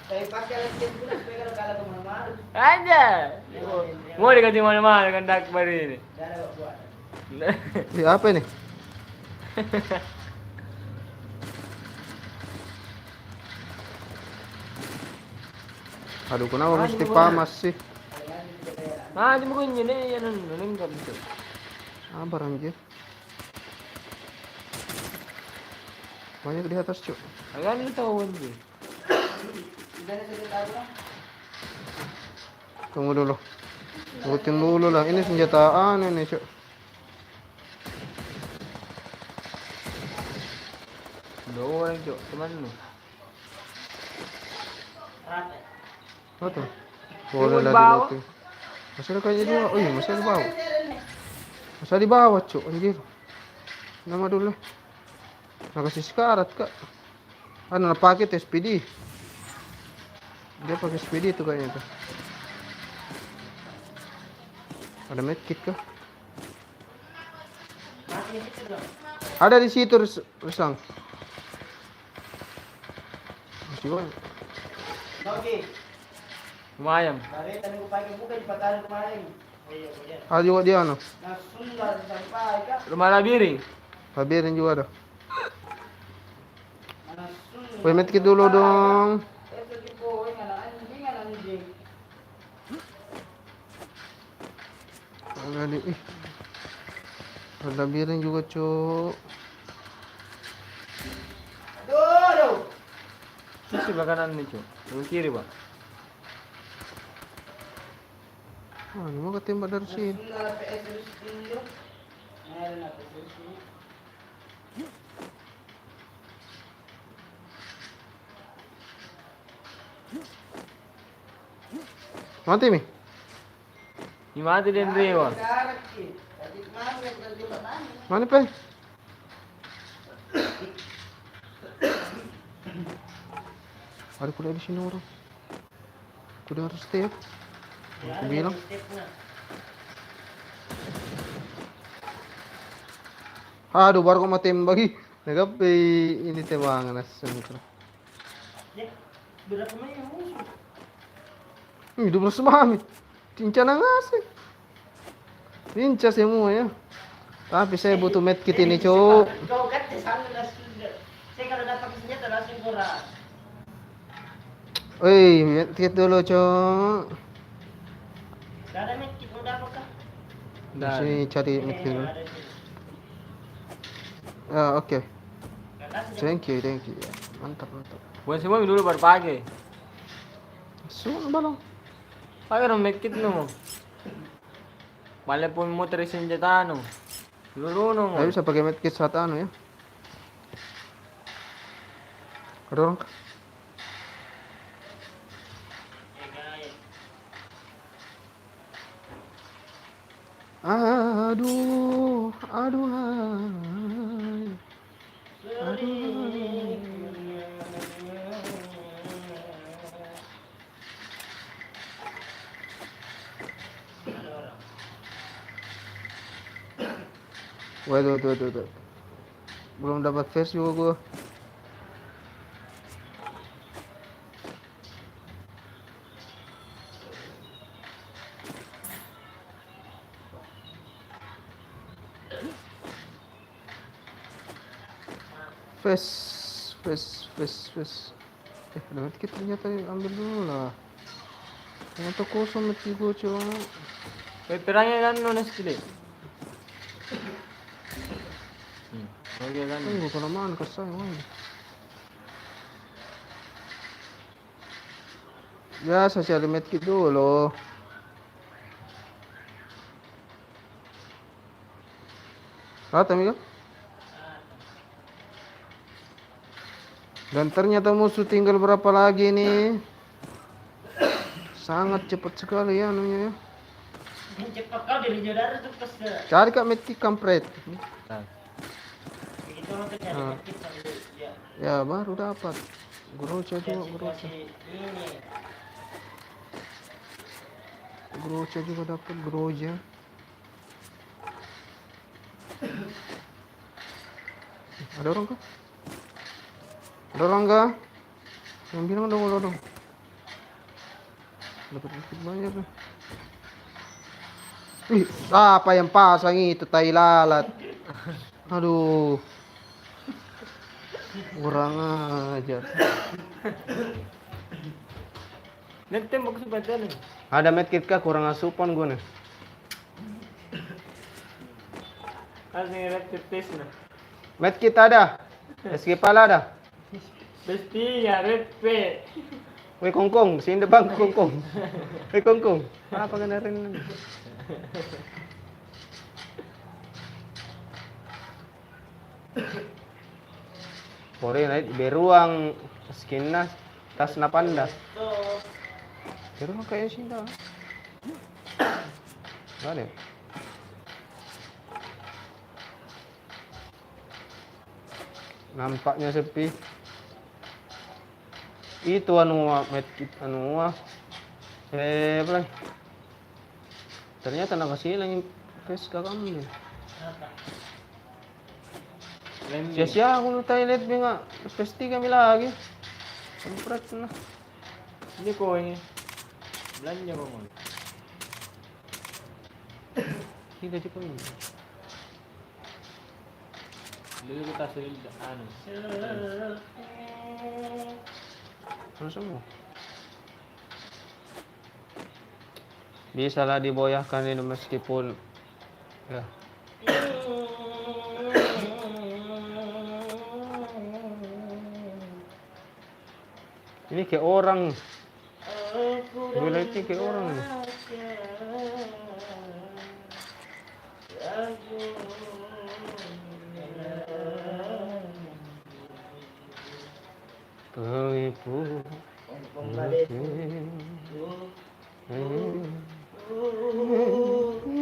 Saya pakai lagi pula supaya kalau kalah kemana-mana. Aja. Mau dikasih mahal-mahal kan dak baru ini. Jangan ada buat. Apa ini? Aduh, kenapa mesti pamas sih? Ah, cuma kunci nih yang nengkap itu. Sabar anjir. Banyak di atas, Cuk. Agak lu tahu kunci. Tunggu dulu. Tungguin dulu lah. Ini senjataan ini, Cuk. Dua orang cok, teman lu. Rata. Apa tuh? Boleh lah bawah. dilutin. Masih ada kayaknya dua. Oh iya, masih ada di bawah. Masih ada di bawah, Cuk. Anjir. Nama dulu. Nah, kasih sekarat, Kak. Nah, pakai SPD. Dia pakai SPD tuh kayaknya tuh. Ada medkit kah? Mati di situ dong. Ada di situ, Resang. Masih banyak. Oke. Lumayan. Dari tadi gua pakai buka di patahan kemarin. Oh iya, bener. Ada juga dia, no. Nah, sundar sampai kak. Rumah labiring. Pabirin juga ada. Nah, sundar. Woi, medkit dulu dong. Itu di bawah anjing, anjing. Ada di, ih. Ada biring juga, Cuk. Aduh. Terus sebelah kanan nih cok. Sebelah kiri pak. Ah, ini mau ketembak dari sini. Sundar PS terus tunjuk. Nah, ada apa sih? Mati, Mi? Ini mati dan dewa. Tadi kemarin tadi petani. Mana, Pe? Ada kuda di sini orang. Kuda harus stay ya. Ya, Aku bilang. stepnya. Aduh, baru kau mati bagi. Nagapi ini tembangan asal itu. Ya, berapa main yang musuh? Hidup bersama Tinca nangasi. Tinca semua ya. Tapi saya butuh medkit ini, Cuk. Kau kan di sana langsung. Saya kalau dapat senjata langsung kurang. Woi, medkit dulu, Cuk. Gak ada medkit udah apa kah? Di sini cari medkit dulu. Ada di sini. Ah, oke. Gak kasih dia. Thank you, thank you. Mantap, mantap. Bukan semua dulu baru pakai. Semua balong. Pakai dong medkit lu. Malah pun muter senjata anu. Lulu no. Saya bisa pakai medkit saat anu ya. Ada orang? Aduh, aduh, hai. Waduh, tuh. Belum dapat face juga gua. Face. Ada medkit ternyata, ambil dulu lah. Ternyata kosong medkit gua, cuma. Terangnya kan nona sekali. Oke kan. Gua kelamaan kesay, woi. Biasa cari medkit dulu. Rata, Mika? Dan ternyata musuh tinggal berapa lagi nih? Sangat cepat sekali ya anunya ya. Cepat kau dari jodar tuh pas ke. Cari Kak medkit kampret. Nah, Begitu lo tuh cari Ah. medkit sambil dia. Ya baru dapat. Grocha juga, Grocha. Situasi ini. Grocha juga dapat, Groja. Ada orang kah? Ada orang kah? Yang bilang dong. Dapat sedikit banyak nih. Ih, apa yang pasang itu tai lalat? Aduh. Kurang ajar. Nagtembok sa badan. Ada medkit kah? Kurang asupan gue nih. Kasi nga test na. Medkit ada. SG pala ada. Pasti nga, pe. Woi kongkong, sini bang kongkong. Woi kongkong. Apa ka na rin? Pore na beruang skin na tas na panda. Pero kayak sila. Gane. Nampaknya sepi. Itu medkit apa lagi? Ternyata nakasilang yung face ka kami. Sia-sia ako ng toilet nga. Pesti kami lagi. Sempret na. Hindi ko ini. Belanja ko mo. Tidak cukup ini. Dulu kita sulit ano. Ano semua? Bisa lah diboyahkan ini meskipun ya. Ini kayak orang. Gila itu kayak orang. Penipu.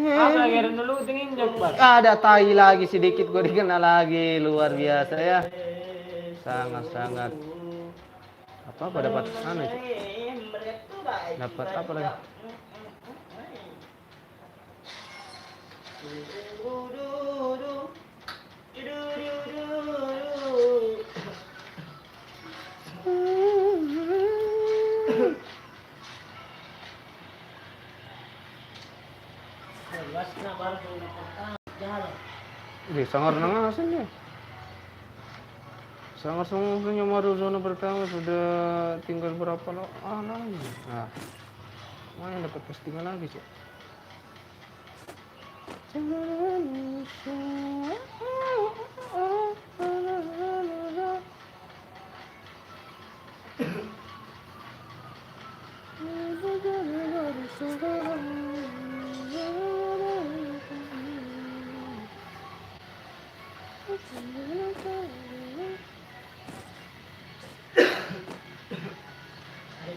Apa lagi dulu tingin Pak? Ada tai lagi sedikit gue dikenal lagi, luar biasa ya. Sangat-sangat. Apa dapat itu? Dapat apa lagi? Sangar na nga asan eh. Sangar semuanya baru zona pertama sudah tinggal berapa lagi. Nah, mana dapat postingan lagi sih.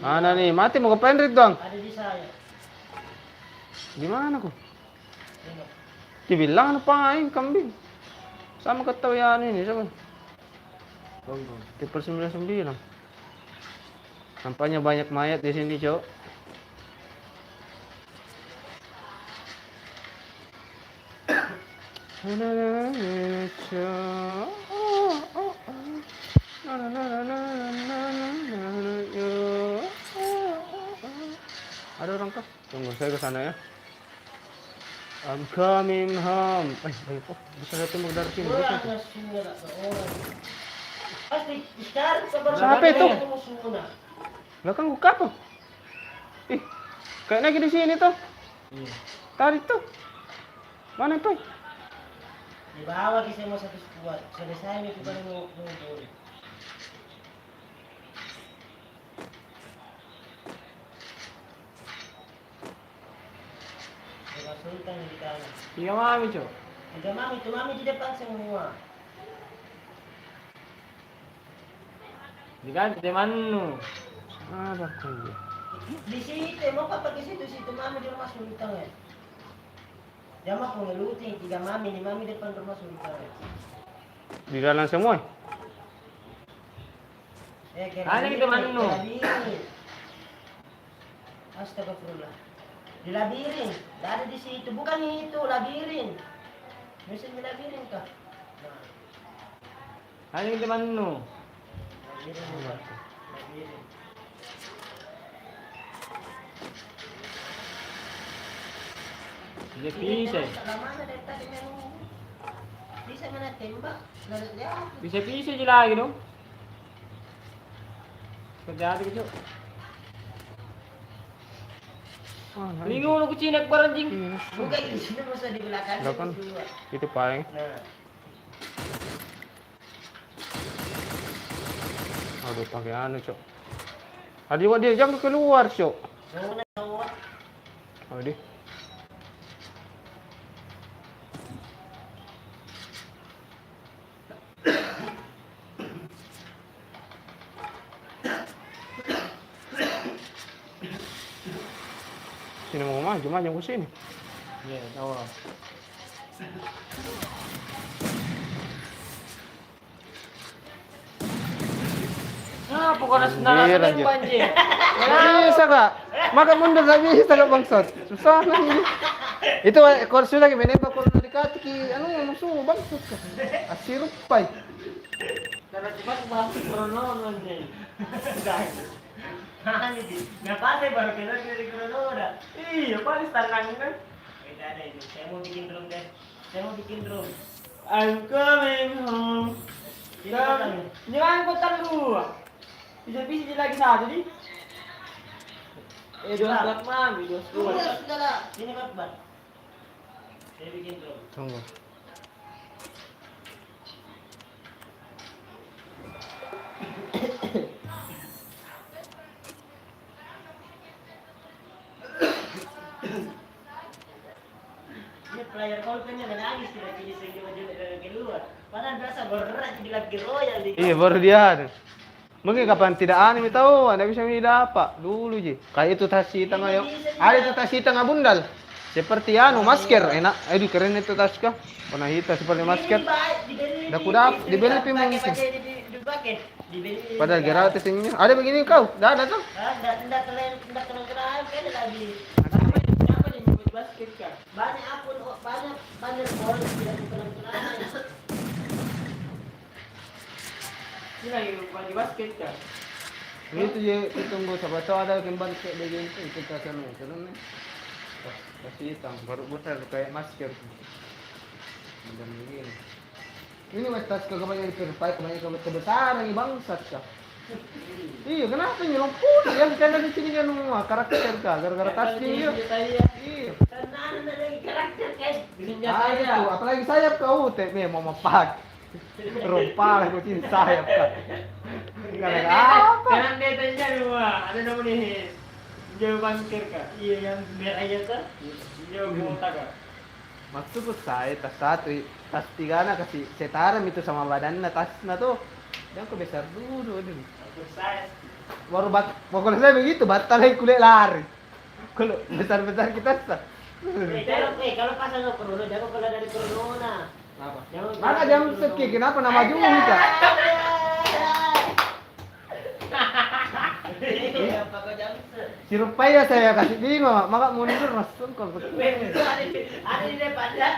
Mana nih? Mati mau ke Pendrit dong. Ada di saya. Gimana kok? Dibilang ano pangain kambing. Sama ketawian ini siapa? Tipe 99. Nampaknya banyak mayat di sini, Cok. Ada orang kah? Tunggu saya ke sana ya. I'm coming home. Baik po. Bisa natin magdarating dito. Siapa itu? Belakang ko kapo. Kayak lagi di sini tuh. Tarik tuh. Mana itu? Di bawah kisah mau satu squad. Selesai nih kita mau Sultan di kanan. Tiga mami, Cok. Tiga mami, itu mami di depan semua. Diganti mana? Ada kaya. Di situ, mau apa ke situ mami di rumah Sultan ya. Jama ko ngeluti, tiga mami, ni mami depan rumah Sultan. Di dalam semua? Ano kita mano? Astagfirullah. Di labirin, dari di situ, bukan itu, labirin. Bisa di labirin kah? Ano kita mano? Labirin juga. Bisa. Mana dari tadi memang bisa mana tembak. Dia Bisa je lagi dong. Kerja gitu. Lingu lu kucinak baranjing. bukan di sini masa di belakang. Udah kan? Dua. Itu paling. Nah, Aduh, pakai anu, Cok. Ada juga dia jam keluar, Cok. mau Oh, di. Sini mau maju ke sini. Ya, tahu. Ah, pokoknya Anjir, senang anjir. banjir. Bisa kak? Maka mundur gak bisa kak bangsat. Susah nih. Itu kalau sudah gimana kalau dekat ki anu yang musuh bangsat kak. Asirupai. Karena cepat bahas krono anjing. Nah, ini ngapa baru kita dari Krono dah. Iya, paling tenang kan. Beda ada itu. Saya mau bikin drum deh. Saya mau bikin drum. I'm coming home. Ini katanya. Jangan kota lu. Bisa lagi satu nih. Dua buat mami, dua Sudah, sudah. Sini Pak Ban. Saya bikin drum. Tunggu. Ini player call-nya menangis tidak jadi segi keluar. Padahal biasa berat jadi lagi royal di. Iya baru dia. Mungkin kapan tidak aneh tahu, anda bisa dapat dulu ji. Kayak itu tas hitam ayo. Ada itu tas hitam bundal. Seperti anu masker enak. Aduh keren itu tas kah? Warna hitam seperti masker. Dah kuda dibeli pi mungkin. Dibeli. Padahal gratis ini. Ada begini kau? Dah ada tuh. Enggak keren kan ada lagi. Siapa yang mau basket kan? Banyak akun banyak banner ball tidak keren. Ini lagi bagi basket kan? Itu je tunggu siapa tahu ada kembali kayak begini itu tas anu keren nih. Tas hitam baru besar kayak masker. Macam begini. Ini mas tas kebanyakan terpakai kebanyakan kebesaran nih bangsat kah? Iya kenapa nyolong pun yang kena di sini kan semua karakter kah gara-gara tasnya iya. Iya. Karena ada lagi karakter kan. Ah, itu apalagi sayap kau teh mau mapak. Rumpah aku cinta sayap kah. Gara-gara apa? Jangan detanya dua. Ada namanya jauh basket kan? Iya yang merah aja tuh. Jauh botak kan? Maksudku saya tas satu, tas tiga na kasih setaran itu sama badannya tasnya tuh. Dan aku besar dulu dulu. Saya Baru pokoknya saya begitu batal lagi kulit lari. Kalau besar-besar kita sah. kalau pasang ke Corona, jangan kalau dari Corona. Apa? Jangan- Mana jam seki? Kenapa nama Jumi kak? Iya, pakai jam Si Rupaya saya kasih bingung, maka mundur langsung kalau begini. ada di depannya.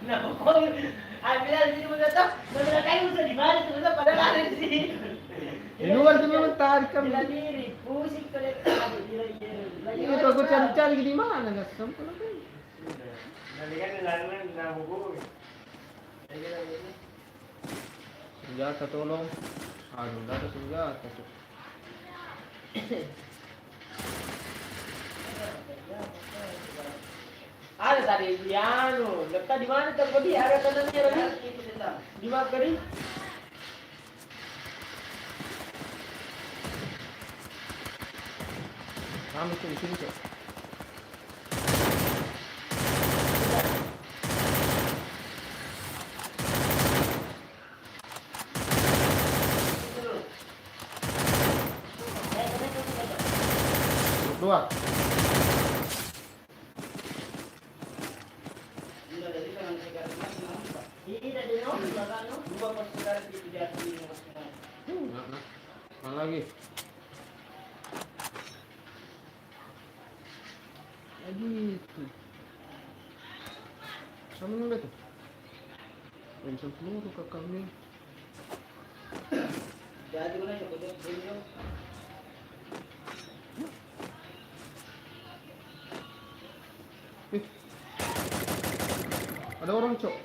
Nah, pokoknya ambil di sini udah tuh, udah kayak udah di mana tuh udah pada lari di sini. Di luar tuh memang tarik kan. Bila diri, pusing ke depan, Ini kalau aku cari-cari di mana nggak sempurna kan? Nanti kan jalan nah buku. Senjata tolong. Aduh, udah ada senjata tuh. Ada tadi di anu, letak di mana tadi ada tanahnya lagi? Di mana tadi? Kami tuh di sini tuh. Dua. Mana lagi? Lagi itu. Sama nggak tuh? Pencet peluru ke kami. Jadi ko na yung kudot din yung. Ada orang, Cok.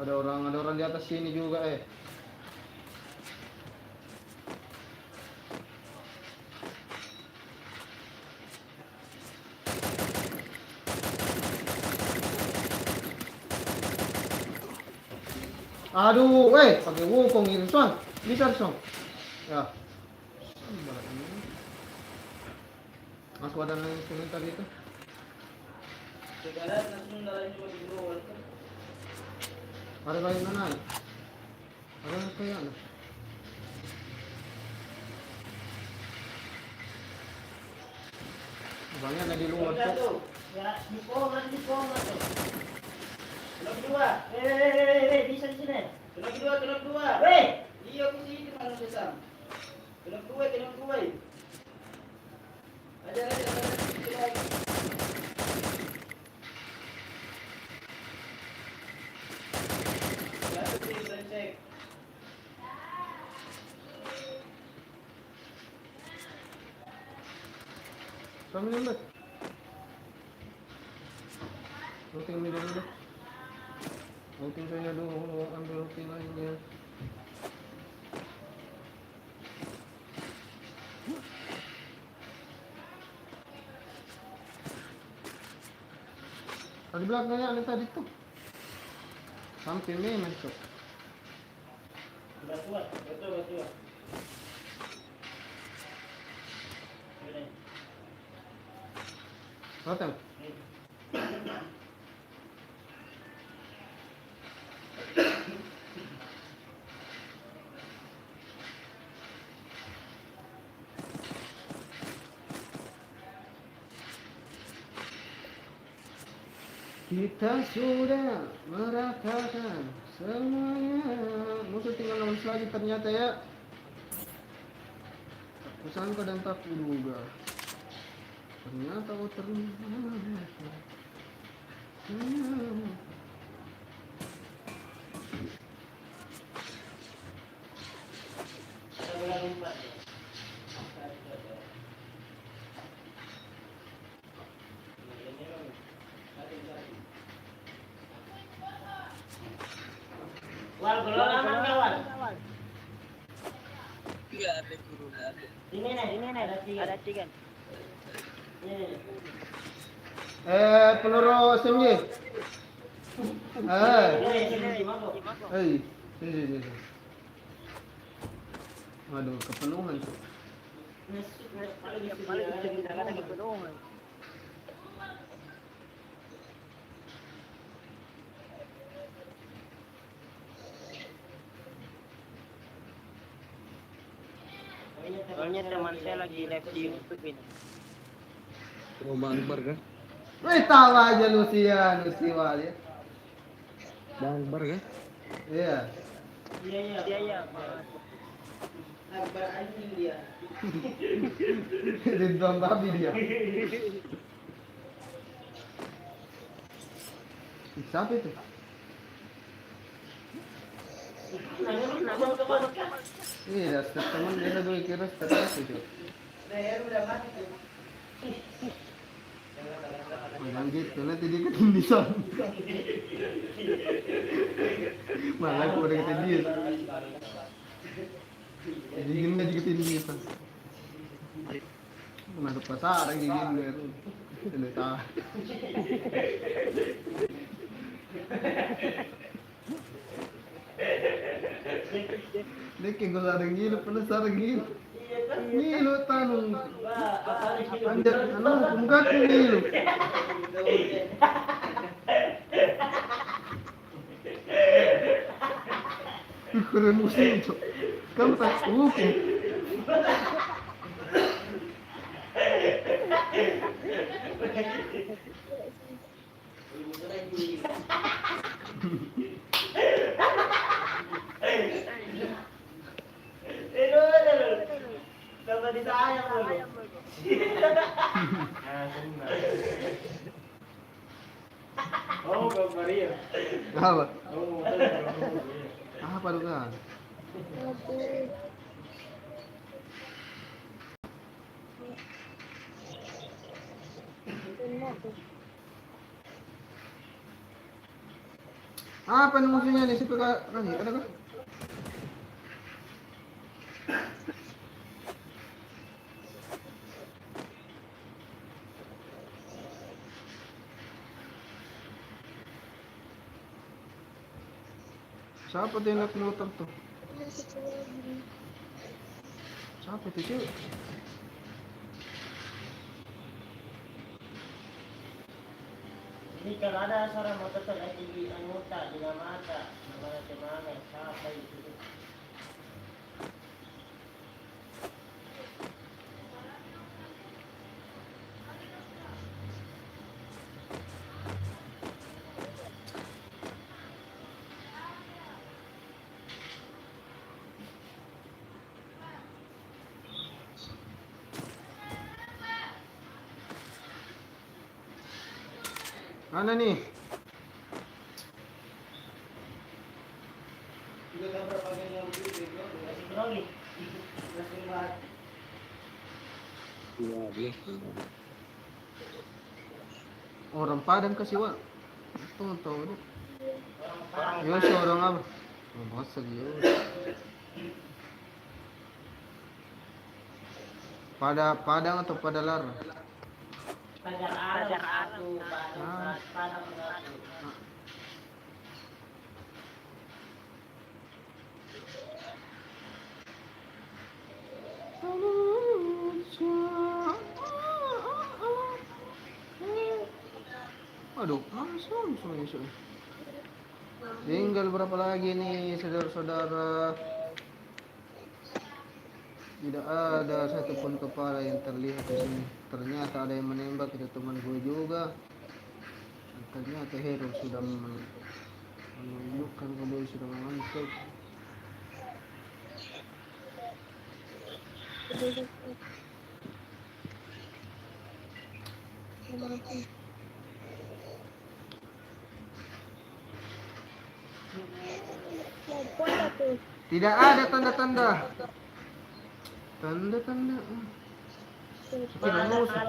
Ada orang di atas sini juga Aduh, pakai wukong ini, Son. Bisa, Son. Ya. Aku ada yang komentar itu. Segala langsung nalain yung mag-grow. Ada kayak mana? Ada kayak mana? Banyak ada di luar, Cok. Ya, di pohon tuh. Tunog dua. Bisa di sini. Tunog dua. Weh, Iya ko sini mana sa Sam. Tunog dua. Aja. Kamu limbat. Routing ini dulu deh. Routing saya dulu, ambil routing lainnya. Tadi belakangnya ada tadi tuh. Sampingnya masuk. betul. Datang. Kita sudah meratakan semuanya. Musuh tinggal 6 lagi ternyata ya. Aku sangka dan tak kuduga. Ternyata ternyata. Wal, belum aman kawan. Enggak ada guru, enggak ada. Ini nih, ada tiga. Ini. Peluru SMG. Sini, masuk. Sini. Waduh, kepenuhan tuh. Paling bisa lagi penuh. Soalnya teman saya lagi live di YouTube ini. Bang Akbar kan? Tahu aja Lucian, Luciwal ya. Bang Akbar kan? Iya. Iya. Akbar anjing dia. Ridwan babi dia. Siapa itu? Iya, setiap teman dia dulu kira setiap itu. Leher udah mati tuh. Jangan gitu, nanti dia ketindisan. Malah aku udah ketindisan. Jadi gini aja ketindisan. Masuk pasar lagi gini baru. Tidak tahu. Dia kayak gue sarang gila, pernah sarang gila. Ngilu tanung. Anjir, muka aku ngilu. Keren musim, Cok. Kamu tak hukum. Dapat disayang dulu. Maria. Apa? Kamu mau tahu kalau Maria. Apa lu kan? Apa nih musuhnya nih? Siapa kali? Ada kah? Siapa tuh yang naik motor tuh? Siapa itu cuy? Jadi kalau ada seorang motor di anggota di mata, namanya semangat, siapa itu? Mana nih? Lagi. Iya, dia. Orang Padang kasih wa. Tahu deh. Ya seorang apa? Oh, masa dia. Padang atau Padalar? Pagar aku, padang aku. Aduh, langsung. Tinggal berapa lagi nih saudara-saudara? Tidak ada satupun kepala yang terlihat di sini. Ternyata ada yang menembak, itu teman gue juga. Dan ternyata Hero sudah menunjukkan kalau dia sudah mengantuk. Tidak ada tanda-tanda. Tanda-tanda. Kira musuh.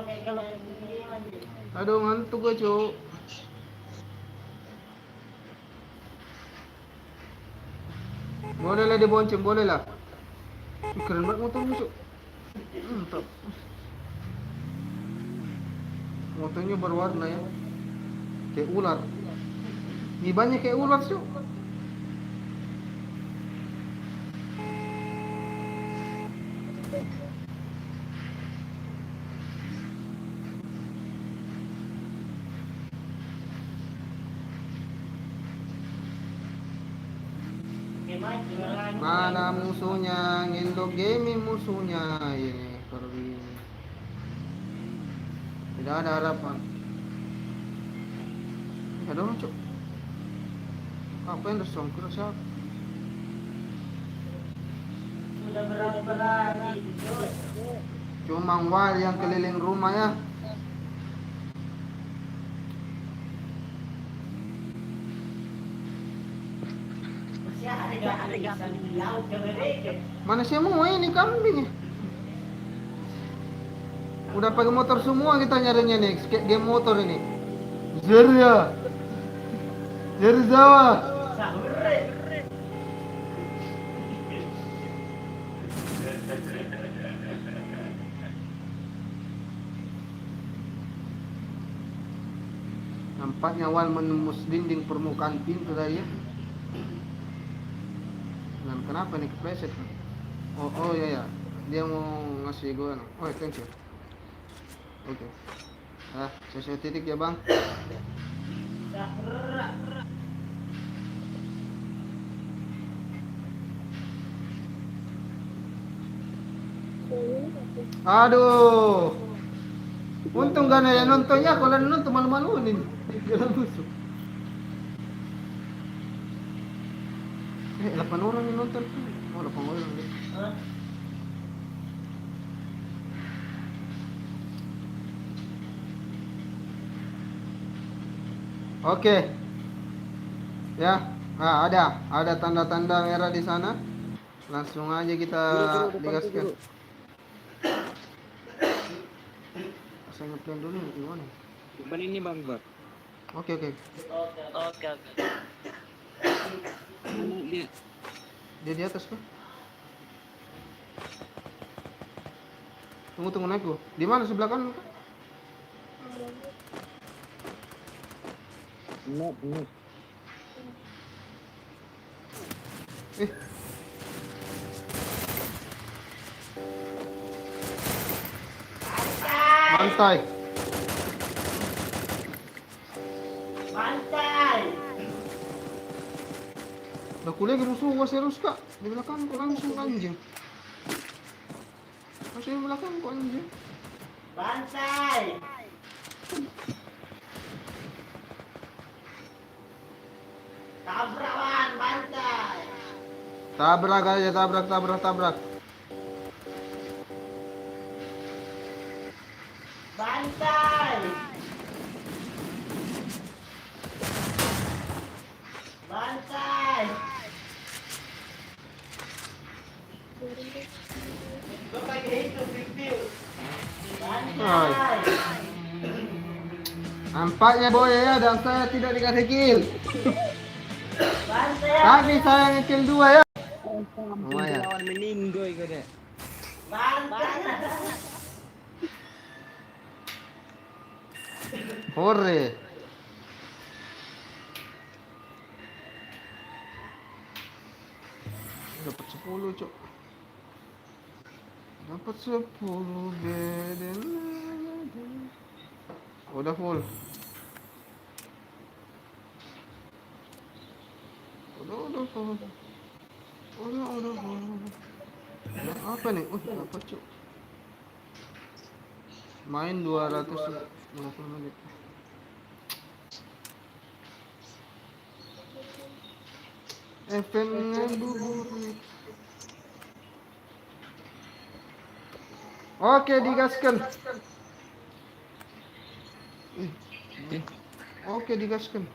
Aduh, ngantuk gue, Cuk. Boleh lah dibonceng, boleh lah. Keren banget motornya, Cuk. Mantap. Motornya berwarna ya. Kayak ular. Ini banyak kayak ular, Cuk. Mana musuhnya? Indo Gaming musuhnya ini Perwin. Tidak ada harapan. Ada orang, Cuk. Apa yang tersongkur siapa? Sudah berani. Cuma wal yang keliling rumah ya. Mana semua ini kambing ya? Udah pakai motor semua kita nyarinya nih, game motor ini. Zeria. Zawa. Nampaknya Wal menembus dinding permukaan pintu tadi ya. Dan kenapa nih kepleset? Oh ya, dia mau ngasih gue. Oh thank you. Oke. Saya titik ya bang. Aduh. Untung gak ada yang nontonnya, kalau nonton malu-maluin. Dalam musuh. 8 orang yang nonton. Oh 8 orang deh. Oke. Ya, ada tanda-tanda merah di sana. Langsung aja kita digaskan. Saya ngeplan dulu gimana? Depan ini bang Bar. Oke. Oke, oke. Mana dia? Dia di atas kah? Tunggu naik gua. Di mana sebelah kanan? Benar. Eh. Mantai. Udah kuliah rusuh gua serius kak. Di belakang kok langsung anjing. Masih di belakang kok anjing. Bantai. Tabrakan, bantai. Tabrak aja, tabrak. Bantai. Bantai. Bantai. Nampaknya boy ya, dan saya tidak dikasih kill. Bantai. Tapi saya nge-kill 2 ya. Lumayan. Lawan meninggoy kau deh. Bantai. Hore. Dapat 10 cok. Dapat 10 beden. Udah full. Udah full. Udah full. Nah, apa nih? Dapat cok. Main 250 menit. Efeknya bubur. Oke, digaskan. Oke, digaskan.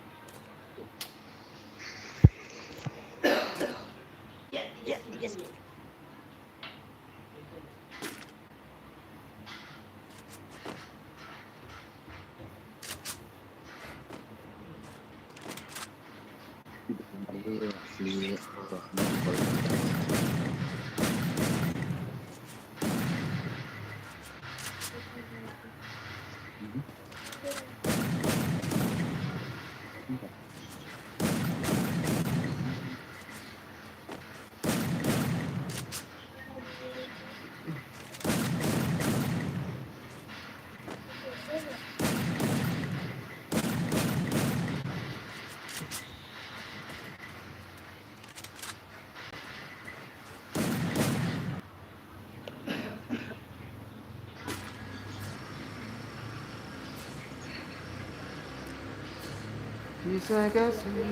Bisa kasih,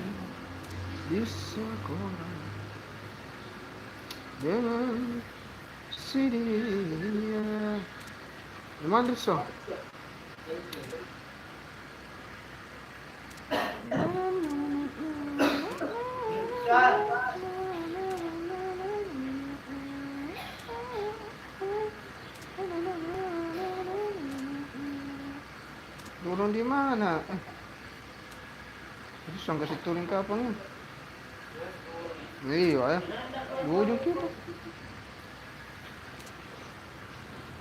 bisa korang dengan si dia. Gimana so? Turun di mana? Terus yang kasih turun kapan? Iya ya, bujuk kita.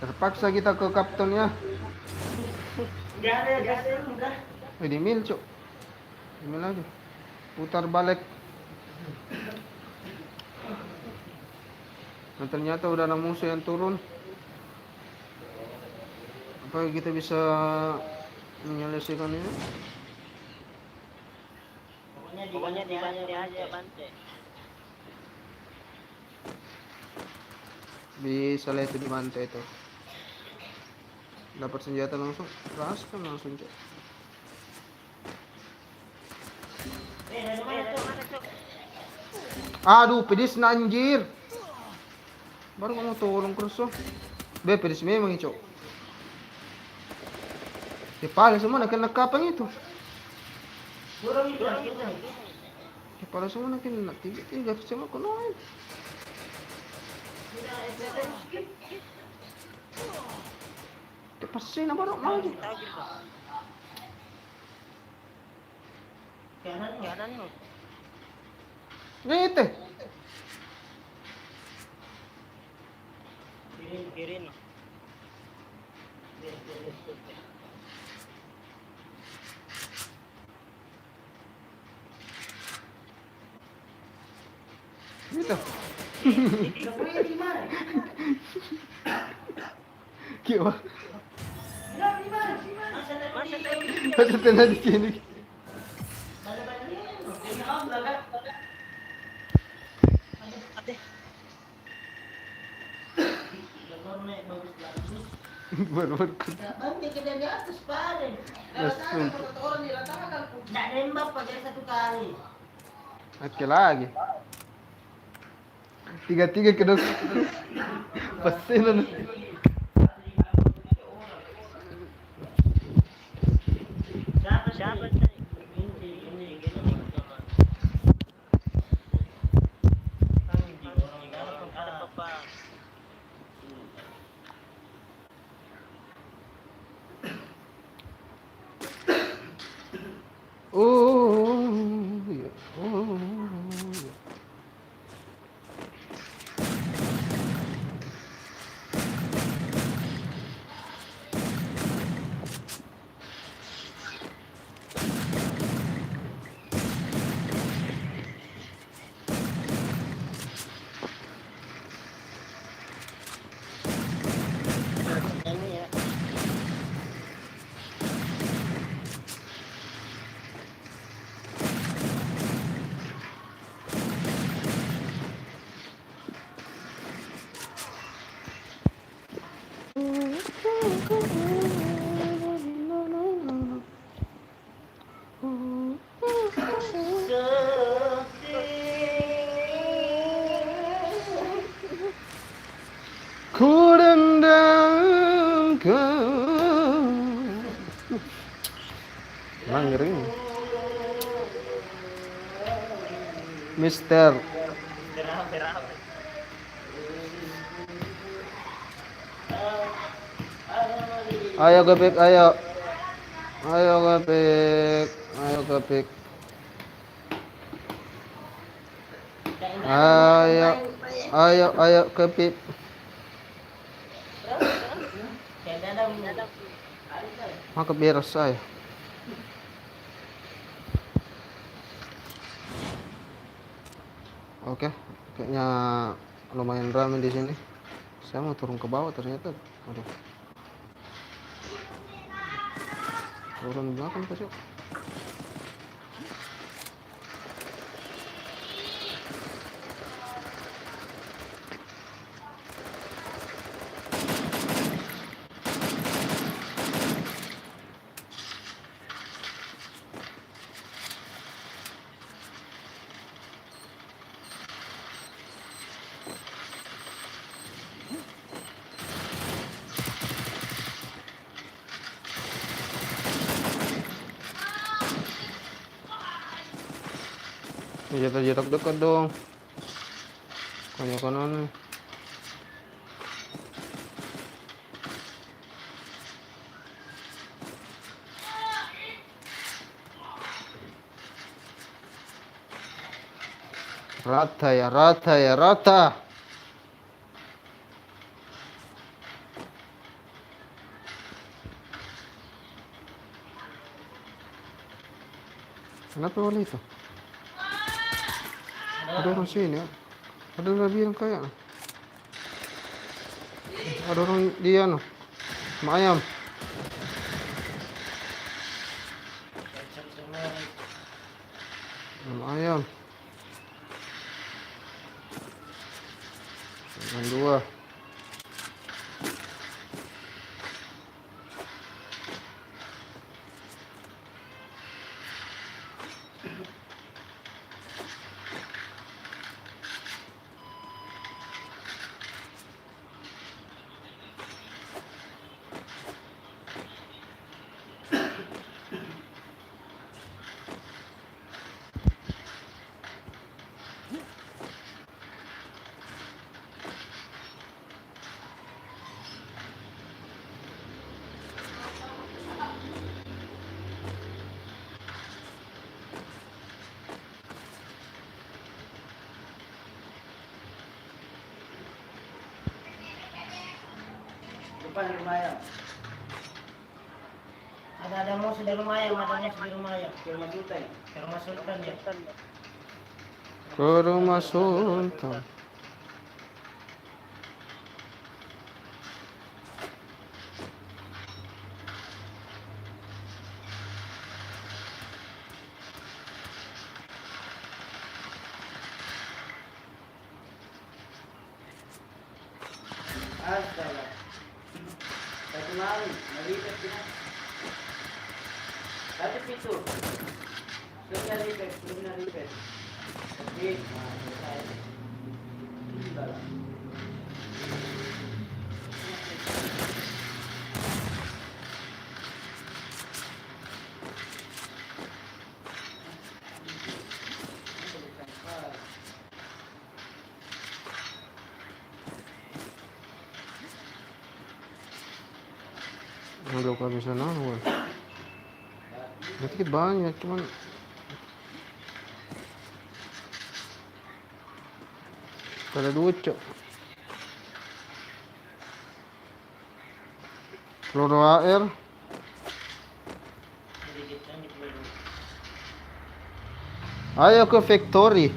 Terpaksa kita ke kapten ya. Enggak ada gasnya udah. Di mil cok, di mil aja. Putar balik. Nah, ternyata udah ada musuh yang turun. Apa kita bisa menyelesaikan ini? Pokoknya dibantai aja, bantai. Bisa lah itu dibantai itu. Dapat senjata langsung, raskan langsung cok. Dari mana tuh? Aduh, pedis na anjir. Baru kamu tolong kerso. Pedis memang cok. Kepala semua nak kena kapang itu. Burung itu. Para semua nakin na tiga sama kunoin. Te pasti na baru mau. Kanan mo. Ngete. Kirin. Gitu. Kiwa. Ada tena di sini. Baru-baru. Bante ka na di atas pare. Langsung. Nggak nembak pakai satu kali. Oke lagi. Tiga ke dos. Pasti nana. Siapa? Iya. Iya. Ku dendam kau. Mangering. Mister. Ayo Gopik, ayo. Ayo Gopik. Ayo Gopik. Ayo Gopik. Maka beres saya. Oke, kayaknya lumayan ramai di sini. Saya mau turun ke bawah ternyata. Aduh. Turun belakang pasti. Jarak dekat dong. Kanan. Rata. Kenapa wala itu? Ada orang sini ya. Ada orang bilang kayak. Ada orang dia no. Sama ayam. Sama ayam. Dengan dua. depan rumah ayam. Ada musuh di rumah ayam, ada musuh di rumah ayam. Ke rumah Sultan. Ke rumah Sultan ya. Ke rumah Sultan. Astaga. Satu malam, nalipet kita. Satu pintu. Belum nalipet. Oke, nah, selesai. Sudah lah. Belum kehabisan awal. Berarti banyak cuman ada dua cok. Peluru air. Sedikit kan di peluru. Ayo ke factory.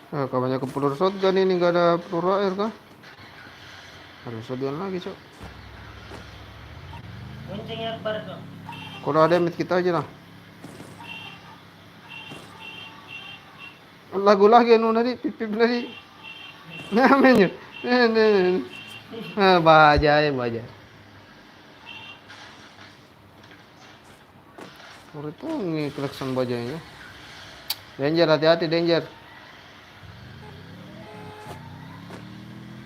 Kalau banyak ke peluru shotgun ini nggak ada peluru air kah? Harus shotgun lagi cok. Kuncinya Akbar kok. Kalau ada mit kita aja lah. Lagu lagi anu tadi pipip tadi. Namanya. Baja ya baja. Orang itu nih klakson bajanya. Danger, hati-hati danger.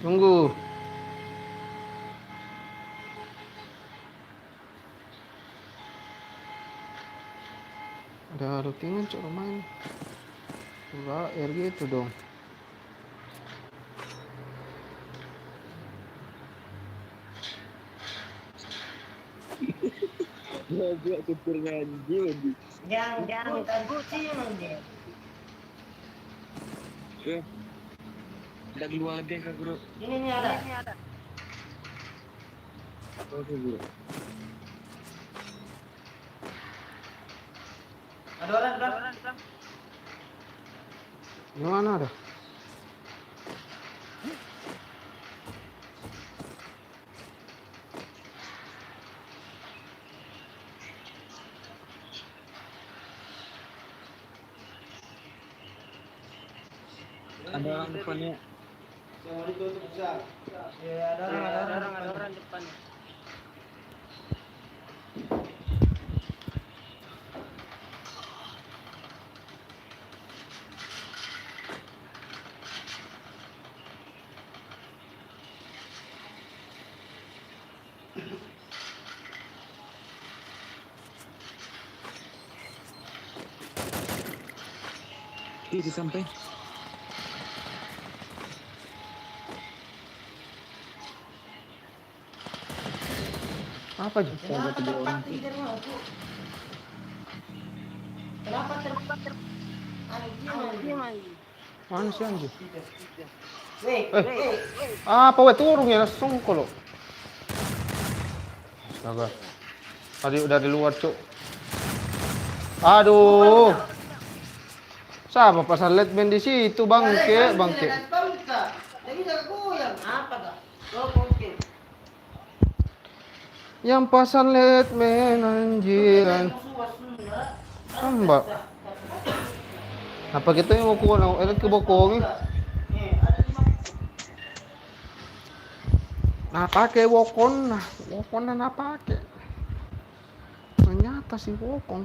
Tunggu. Ada rutingan cok main. Enggak, air gitu dong. Goblok kupur ngaji. Jangan kan kucing dia. Ada dua deh kak bro. Ini nih ada. Oke bro. Ada orang. Di mana ada? Ada orang depannya. Yang mau ditutup besar. Ya, ada orang depan. Di sampai. Apa aja? Kenapa tepat tidak mau? Kenapa tepat? Mana sih anjir? Weh. Apa weh turun ya langsung kalau. Astaga. Tadi udah di luar cuk. Aduh. Siapa pasang LED band di situ bangke. Jadi jangan goyang. Apa kak? Oh, mungkin. Yang pasang LED man anjiran. Mbak. Apa kita yang mau kuha elit ke bokong? Nah pakai wokon na pakai. Ternyata si wokong.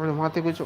Udah mati gue, Cuk.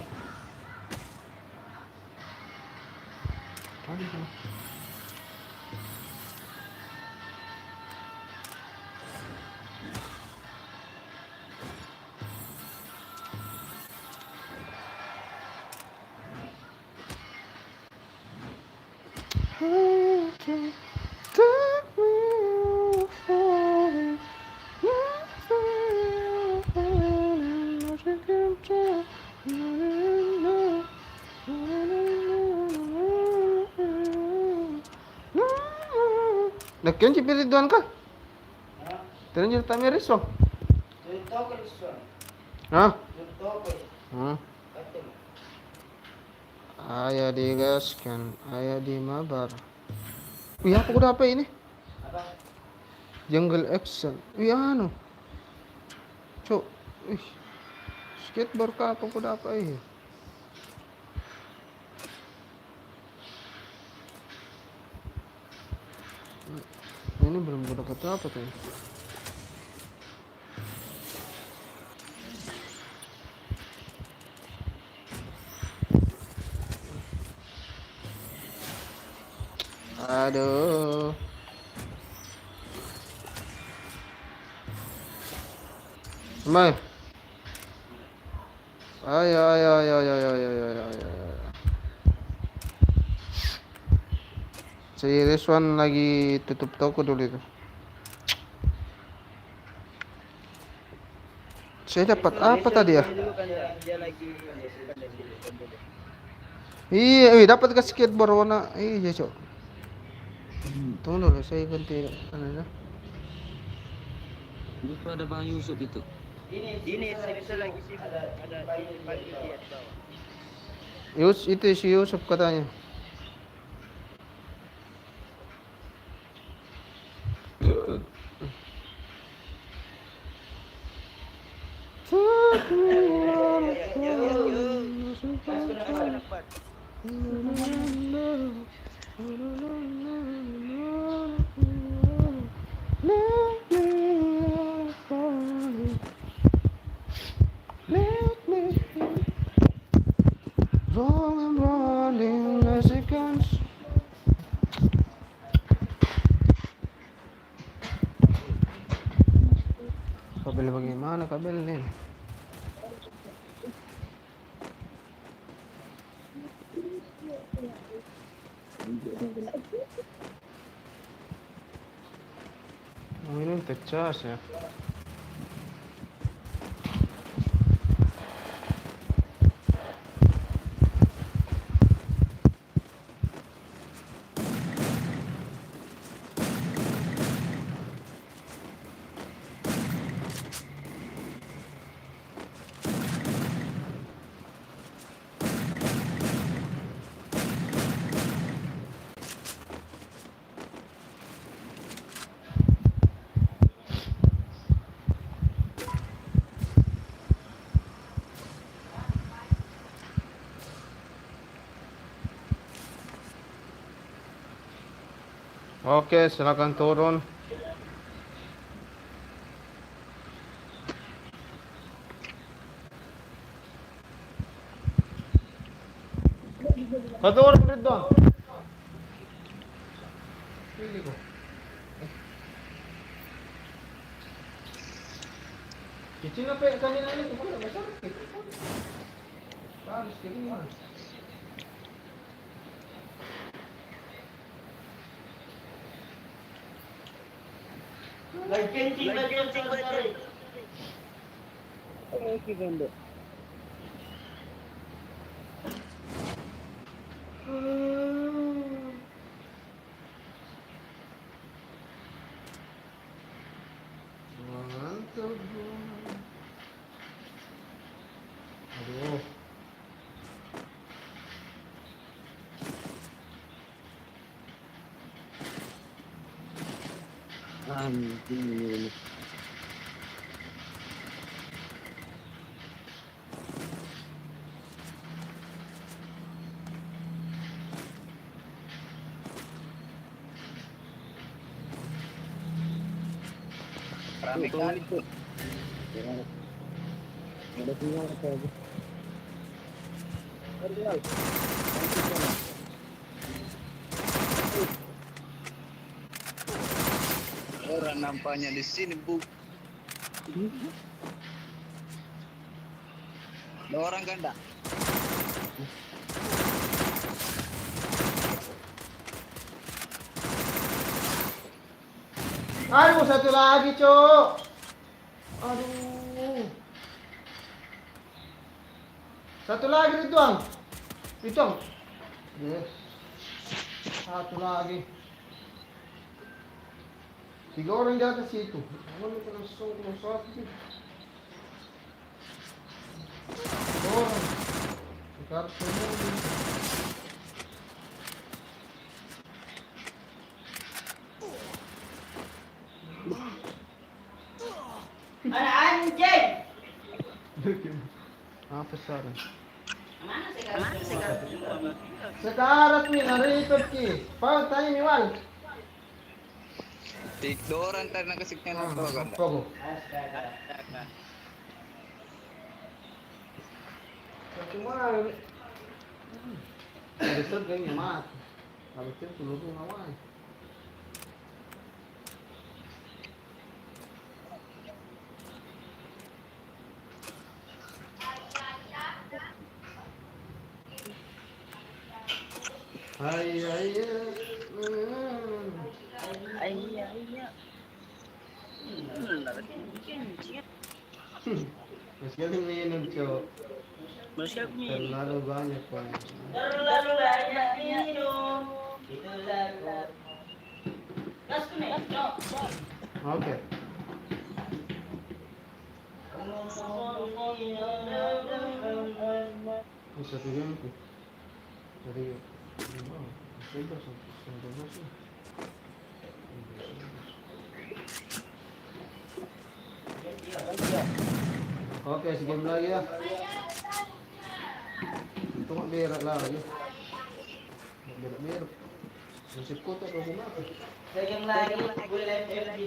Nah, kyan cipiri doan ka? Tinan niyo tayo may riso. Cerita ke Iswan? Ha? Cerita ke? Hmm. Kata mo. Ayah di gas kan, ayah di mabar. Wih, apa kuda apa ini? Apa? Jungle Action. Wih, ano? Cuk, wih. Skateboard ka apa kuda apa ini? Ini belum gue dapat apa tuh? Aduh. Mai. Ayo, ayo, ayo, ayo, ayo, ayo, ayo, ayo, ayo. Si Rizwan lagi tutup toko dulu itu. Saya dapat apa tadi ya? Iya, dapat ke skateboard warna. Iya, Cok. Tunggu dulu, saya ganti kanannya. Itu ada Bang Yusuf itu. Ini saya lagi sih ada pagi di bawah. Itu si Yusuf katanya. Kabel bagaimana kabelnya? Oh, ini tercas ya. Oke, silakan turun. Kau turun dito. Pili ko. Kicin apa ya kanina ini tuh mana sakit. Harus kayak gini. Lagi kencing sorry. Oke, Ganda. Mantap. Aduh. Ini. Rame kali tuh. Ada sinyal apa aja. Orang nampaknya di sini, Bu. Ada orang kan, enggak? Aduh, satu lagi, Cok. Aduh. Satu lagi, Ridwan. Ridwan. Yes. Satu lagi. 3 orang di atas situ. Ano ko langsung satu. 3 orang. Kartu mo. Anak anjing. Apa saran? Mana sekarang? Sekarang nih, narito ki. Pau tayo ni Wal. 3 orang tadi nak kasih kena apa kan? Pogo. Astaga. Cuma ada kan yang mat. Kalau itu tulung awal. Ay ay Mas galing minum, Cok. Terlalu banyak, Pak. Terlalu banyak minum. Itulah kok. Gas kuning. Oke. Bisa tujuan tuh. Dari bebas sampai masuk. Oke, segame lagi ya. Itu mah berak lagi. Berak. Nasib ko to kung ako. Second lagi boleh FB.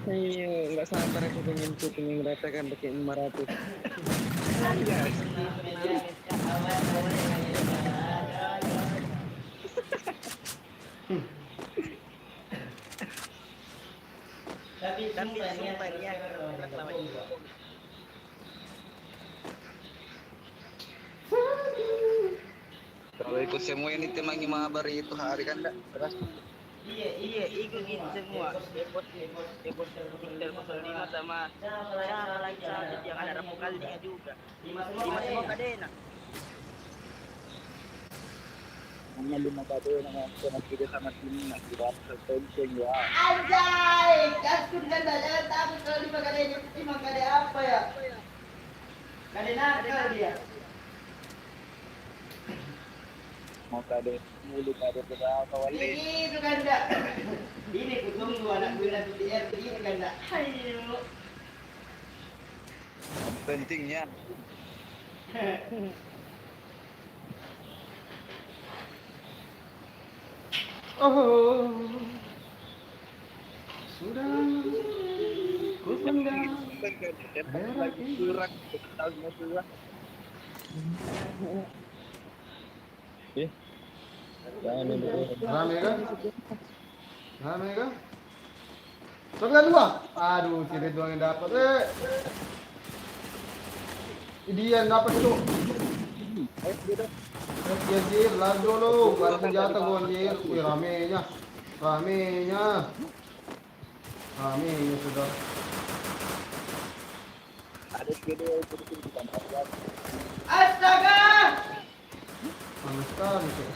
Ayo, nggak sabar aku pengen meratakan pakai 500. Tapi sumpah dia Kalau ikut semua ini teman mabar itu hari kan enggak? Terus Iya, ikut gitu semua. Ekor termasuk 5 sama cara lagi saja yang ada rambut kalinya juga. 5 semua kadena. hanya 5 kado yang sama kita sama tim nak kita penting ya. Anjay, kasku ganda jangan takut kalau 5 kadenya 5 kade apa ya? Kade nakal dia. Mau kado mulut kado berapa wali? Itu ganda. Ini ku tunggu anak gue nanti di RT ini ganda. Ayo. Pentingnya Oh. Sudah. Ku pendam. kurang tahunnya sudah. Jangan dulu. Rame kan? Rame kan? Sebelah 2. Aduh, si Ridwan yang dapat. Dia yang dapat itu. Ya Jir, lari dulu. Baru senjata gue Jir. Wih, ramenya. Ramenya sudah. Ada video itu kita lihat. Astaga! Panas sekali sih.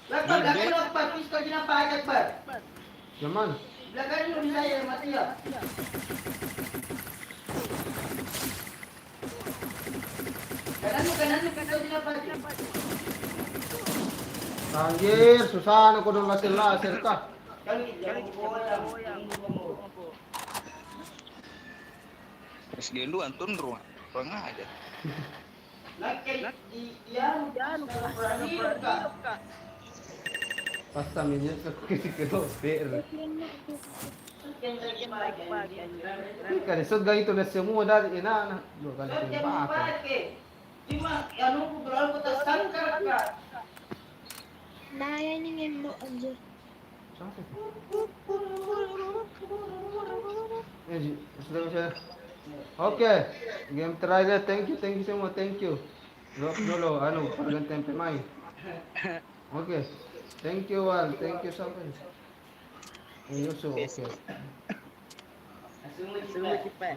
Lakbar, belakang lu Akbar, pistol dinapakan Akbar. Yang mana? Belakang lu di saya, mati ya. Kanan lu, pistol dinapakan. Anjir, susah aku udah ngasih laser kah? Jangan goyang. Terus dia lu antun ruang aja. Yan, purahirap ka. Pasta minyo sa kisikiro, pero. Ika, so ganito na siya mo, dahil ina, do ka na baka. Nayanihin mo aja. Sudah siya. Okay, game trailer, thank you semua, thank you. Lolo, ano, paggan tempe mai. Okay, thank you Wal, thank you sampai. Yusuf, okay. Sumit pa.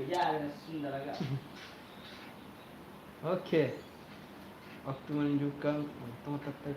Oke. Waktu menunjukkan teman-teman